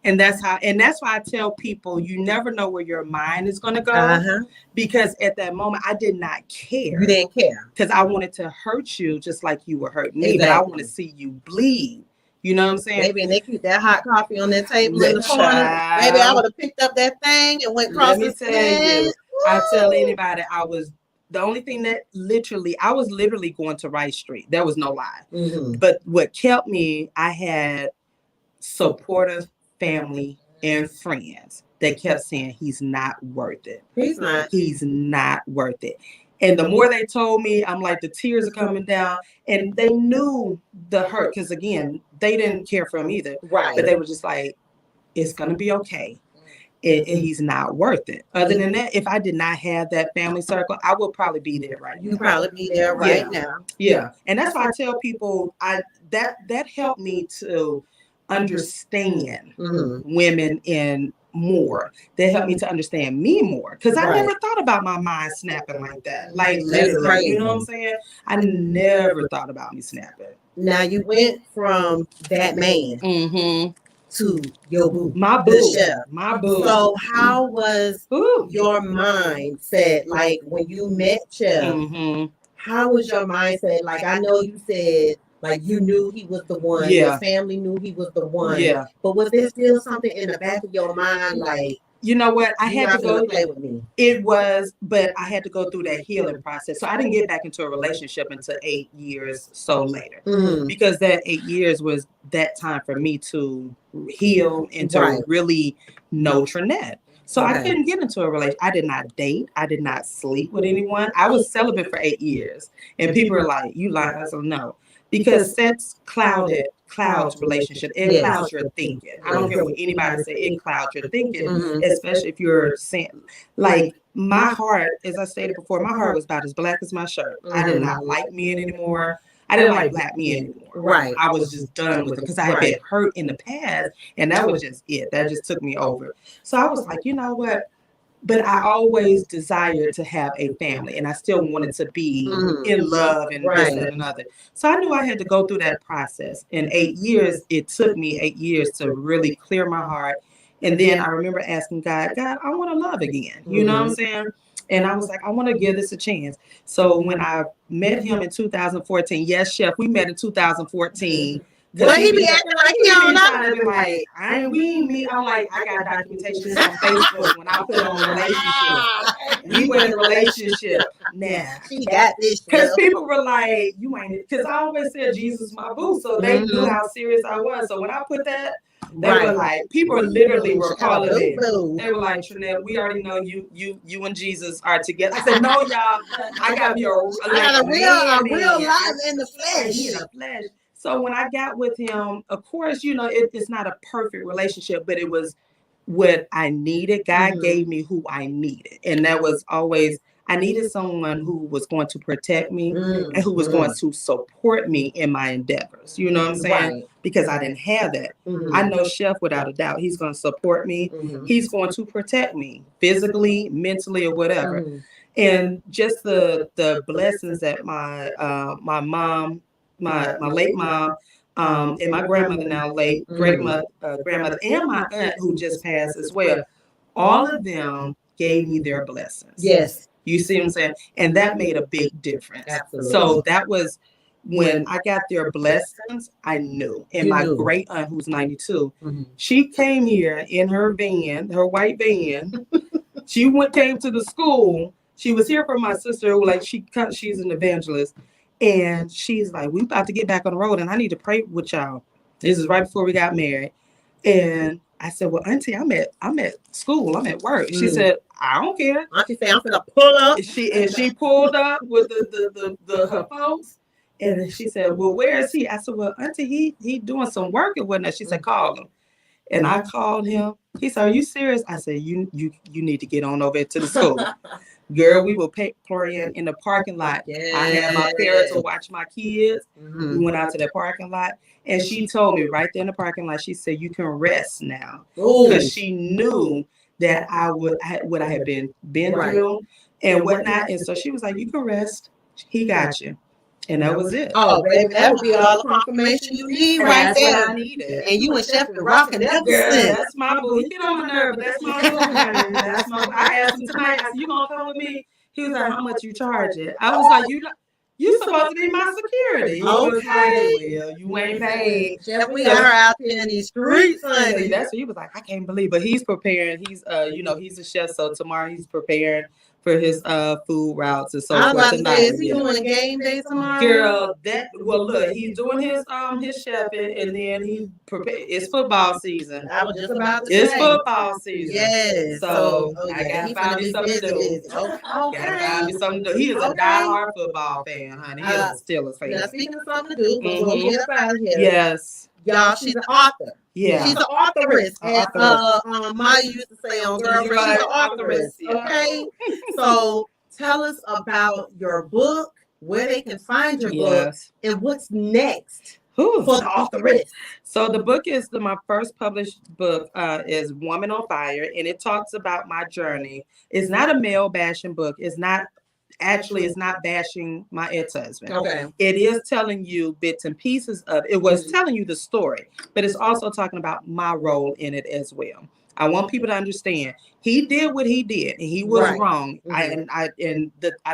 B: And that's why I tell people, you never know where your mind is gonna go. Because at that moment I did not care.
A: You didn't care.
B: Because I wanted to hurt you just like you were hurting me, but I want to see you bleed. You know what I'm saying?
A: Maybe and they keep that hot coffee on that table in the corner. Maybe I would have picked up that thing and went across the stand.
B: I tell anybody the only thing that I was literally going to Rice Street. There was no lie. Mm-hmm. But what kept me, I had supportive family and friends that kept saying he's not worth it.
A: He's not.
B: He's not worth it. And the more they told me, I'm like, the tears are coming down. And they knew the hurt because, again, they didn't care for him either.
A: Right.
B: But they were just like, it's going to be okay. And he's not worth it. Other than that, if I did not have that family circle, I would probably be there right now.
A: You'd probably be there right now.
B: Yeah. And that's why I tell people that helped me to understand women in more. They helped me to understand me more. Because I never thought about my mind snapping like that. Like, literally, you know what I'm saying? I never thought about me snapping.
A: Now you went from that man to your boo.
B: My boo. My boo.
A: So how was your mindset like when you met Chef? How was your mindset? Like I know you said like you knew he was the one.
B: Yeah.
A: Your family knew he was the one.
B: Yeah.
A: But was there still something in the back of your mind like,
B: you know what? I had to go
A: play with me.
B: It was, but I had to go through that healing process. So I didn't get back into a relationship until 8 years so later, because that 8 years was that time for me to heal and to really know Trinette. So I couldn't get into a relationship. I did not date. I did not sleep with anyone. I was celibate for 8 years, and people are like, "You lied." I said, "No," because sex clouds relationship. It clouds your thinking. I don't care what anybody say. It clouds your thinking, especially if you're saying, like, my heart, as I stated before, my heart was about as black as my shirt. I did not like men anymore. I didn't like black men anymore.
A: Right.
B: I was just done with it because I had been hurt in the past, and that was just it. That just took me over. So I was like, you know what? But I always desired to have a family, and I still wanted to be in love and this and another. So I knew I had to go through that process. In 8 years, it took me 8 years to really clear my heart. And then I remember asking God, I want to love again. You know what I'm saying? And I was like, I want to give this a chance. So when I met him in 2014, yes, Chef, we met in 2014.
A: But he be acting like he don't know.
B: Like, we ain't meet. I'm like, I got documentation on Facebook when I put on relationship. We were in a relationship. Now,
A: she got this.
B: Because people were like, you ain't. Because I always said Jesus my boo, so they knew how serious I was. So when I put that, they were like, people literally were calling me. They were like, Trinette, we already know you and Jesus are together. I said, no, y'all. I got me a
A: real life in the flesh.
B: So when I got with him, of course, you know, it's not a perfect relationship, but it was what I needed. God gave me who I needed. And that was always, I needed someone who was going to protect me and who was going to support me in my endeavors. You know what I'm saying? Right. Because I didn't have that. I know Chef without a doubt. He's going to support me. He's going to protect me physically, mentally, or whatever. And just the blessings that my mom, my late mom, and my grandmother now late, grandmother, and my aunt who just passed as well, all of them gave me their blessings.
A: Yes.
B: You see what I'm saying? And that made a big difference. Absolutely. So that was when I got their blessings, I knew. And my great aunt, who's 92, she came here in her van, her white van. She came to the school. She was here for my sister, like she's an evangelist. And she's like, we about to get back on the road and I need to pray with y'all. This is right before we got married. And I said, well, Auntie, I'm at school. I'm at work. She said, I don't care.
A: Auntie said, I'm gonna pull up.
B: She pulled up with her folks. And she said, well, where is he? I said, well, Auntie, he doing some work and whatnot. She said, call him. And I called him. He said, are you serious? I said, you need to get on over to the school. Girl, we were playing in the parking lot. Yes. I had my parents to watch my kids. We went out to the parking lot. And she told me right there in the parking lot, she said, you can rest now. Because she knew that what I had been through and whatnot. And so she was like, you can rest. He got you. And that was it.
A: Oh, baby, that would be all the confirmation you need right there. That's what I needed. And you and Chef been rocking ever since.
B: That's my boo. He get on my nerve, but that's my boo. I asked him tonight, I said, you gonna come with me? He was like, how much you charge it? I was like, You supposed to be my security.
A: Okay.
B: Well, you ain't paid.
A: Chef, we got her out there in these streets, honey.
B: That's what he was like. I can't believe, but he's preparing. He's he's a chef, so tomorrow he's preparing for his food routes and so forth.
A: I was about to say, is he doing game day tomorrow?
B: Girl, look, he's doing his chefing, and then it's football season.
A: I was just about to
B: say. It's
A: say.
B: football season.
A: Yes.
B: So I gotta find me something to do.
A: Okay.
B: Gotta find me something to do. He is a diehard football fan, honey. He is a Steelers fan.
A: Now, speaking of something to do, we're going to get up out of here.
B: Yes.
A: Y'all, she's an author.
B: Yeah.
A: She's an authoress. As Maya used to say on Girlfriend, she's an authoress. Okay? So tell us about your book, where they can find your book, and what's next for the authoress.
B: So the book is my first published book is Woman on Fire, and it talks about my journey. It's not a male bashing book. It's not bashing my ex-husband.
A: Okay.
B: It is telling you bits and pieces of it. It was telling you the story, but it's also talking about my role in it as well. I want people to understand he did what he did, and he was wrong. I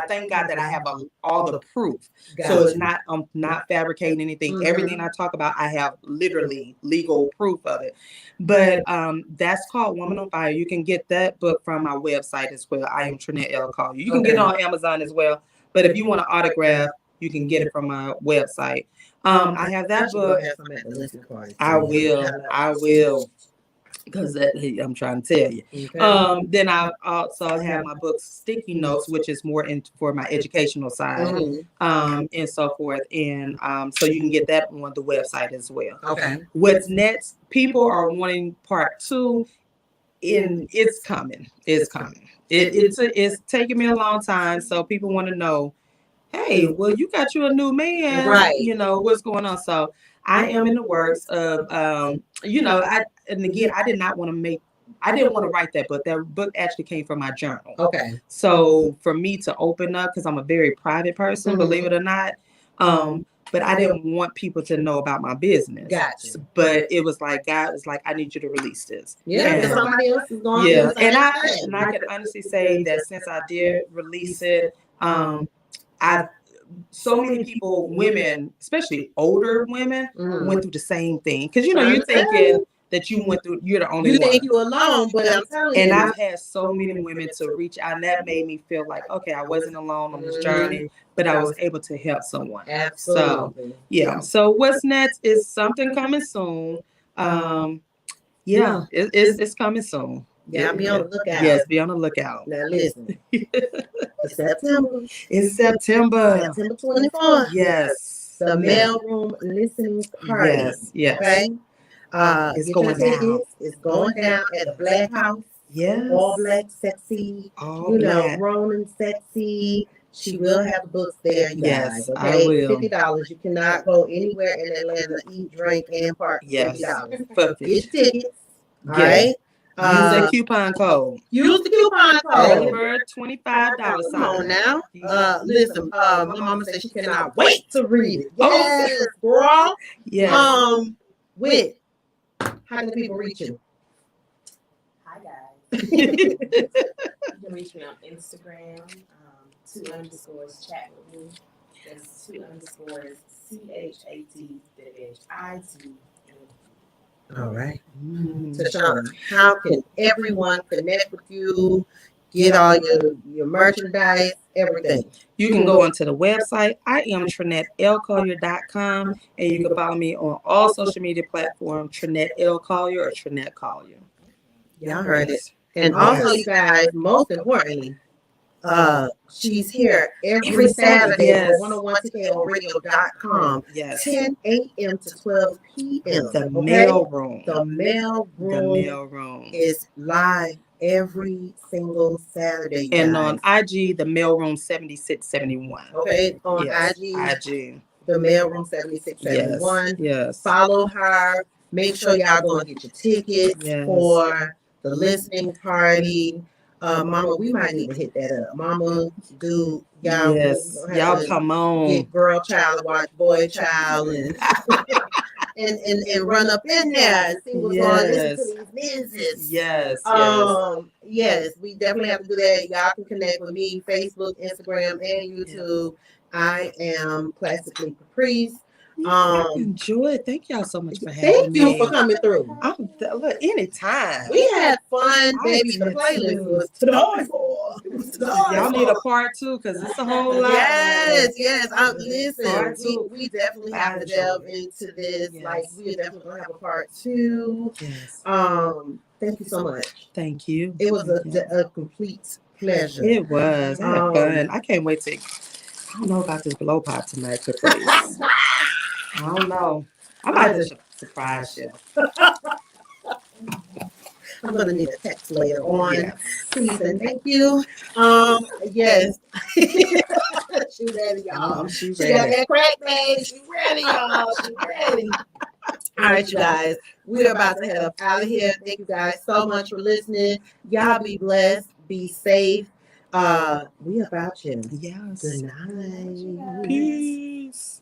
B: thank God that I have all the proof. So it's not I'm not fabricating anything. Everything I talk about, I have literally legal proof of it. But that's called Woman on Fire. You can get that book from my website as well. I am Trinette L. Collier. You can get it on Amazon as well. But if you want an autograph, you can get it from my website. I have that book. I will. Because I'm trying to tell you. Okay. Then I also have my book Sticky Notes, which is more for my educational side, and so forth. And so you can get that on the website as well.
A: Okay.
B: What's next? People are wanting part 2, and it's coming. It's coming. It's taking me a long time, so people want to know, hey, well, you got you a new man,
A: right?
B: You know what's going on. So I am in the works of, I didn't want to write that book. That book actually came from my journal.
A: Okay.
B: So for me to open up, because I'm a very private person, believe it or not, but I didn't want people to know about my business.
A: Gotcha.
B: But it was like, God was like, I need you to release this.
A: Yeah, because somebody else is going to do
B: and I can honestly say that since I did release it, so many people, women, especially older women, went through the same thing. Because, you're thinking that you're the only one.
A: You think you're alone, but I'm telling you.
B: And I've had so many women to reach out, and that made me feel like, okay, I wasn't alone on this journey, but I was able to help someone.
A: Absolutely.
B: So, yeah. So what's next is something coming soon. It's coming soon.
A: Yeah, be on the lookout.
B: Yes, be on the lookout.
A: Now listen. It's September.
B: It's September.
A: September 24th.
B: Yes.
A: The Mailroom Listening Party.
B: Yes.
A: Okay.
B: It's going down.
A: It's going down at the Black House.
B: Yes.
A: All black, sexy.
B: All black.
A: Ronan sexy. She will have the books there, you guys. Okay?
B: I will.
A: $50. You cannot go anywhere in Atlanta, eat, drink, and park.
B: Yes.
A: $50. Get your tickets. All right.
B: Use the coupon code.
A: Use the coupon code.
B: For $25.
A: Come on now. Listen, my mama said she cannot wait to read it. Yes, girl.
B: Yes.
A: How can people reach you?
C: Hi guys. You can reach me on Instagram. 2_ chat with me. That's 2_ CHAT.
A: All right. TASHON, how can everyone connect with you, get all your merchandise, everything?
B: You can go onto the website. I am TrinetteLCollier.com, and you can follow me on all social media platforms, Trinette L. Collier or Trinette Collier.
A: Y'all heard it. And also, you guys, most importantly, she's here every Saturday on 101TKORadio.com. 10 a.m. to 12 p.m.
B: The Mailroom.
A: The Mailroom is live every single Saturday.
B: And on IG, the Mailroom 7671.
A: Okay, on IG. The Mailroom 7671.
B: Yes.
A: Follow her. Make sure y'all go and get your tickets for the listening party. Mama, we might need to hit that up. Mama, do y'all?
B: Yes, y'all come on.
A: Get girl child, watch boy child, and and run up in there and see what's going on. Listen to these men's.
B: Yes.
A: We definitely have to do that. Y'all can connect with me, Facebook, Instagram, and YouTube. I am Classically Caprice.
B: Enjoy. Thank y'all so much for having me.
A: Thank you for coming through.
B: Look, anytime.
A: We had fun, baby. The playlist was to die for.
B: Y'all need a part 2 because it's a whole lot.
A: Yes. Listen, we definitely have to delve into this. Yes. Like, we definitely gonna have a part 2.
B: Yes.
A: Thank you so much.
B: Thank you.
A: It was a complete pleasure.
B: It was. I had fun. I can't wait to. I don't know about this blow pop tonight, Caprice. I don't know. I might just surprise you.
A: I'm gonna need a text later on. Yes. Please and thank you. Yes. She ready, y'all. She got that crack, baby. She ready, y'all. She ready. All right, you guys. We're about to head up out of here. Thank you guys so much for listening. Y'all be blessed. Be safe. We about you.
B: Yes.
A: Good night.
B: Peace.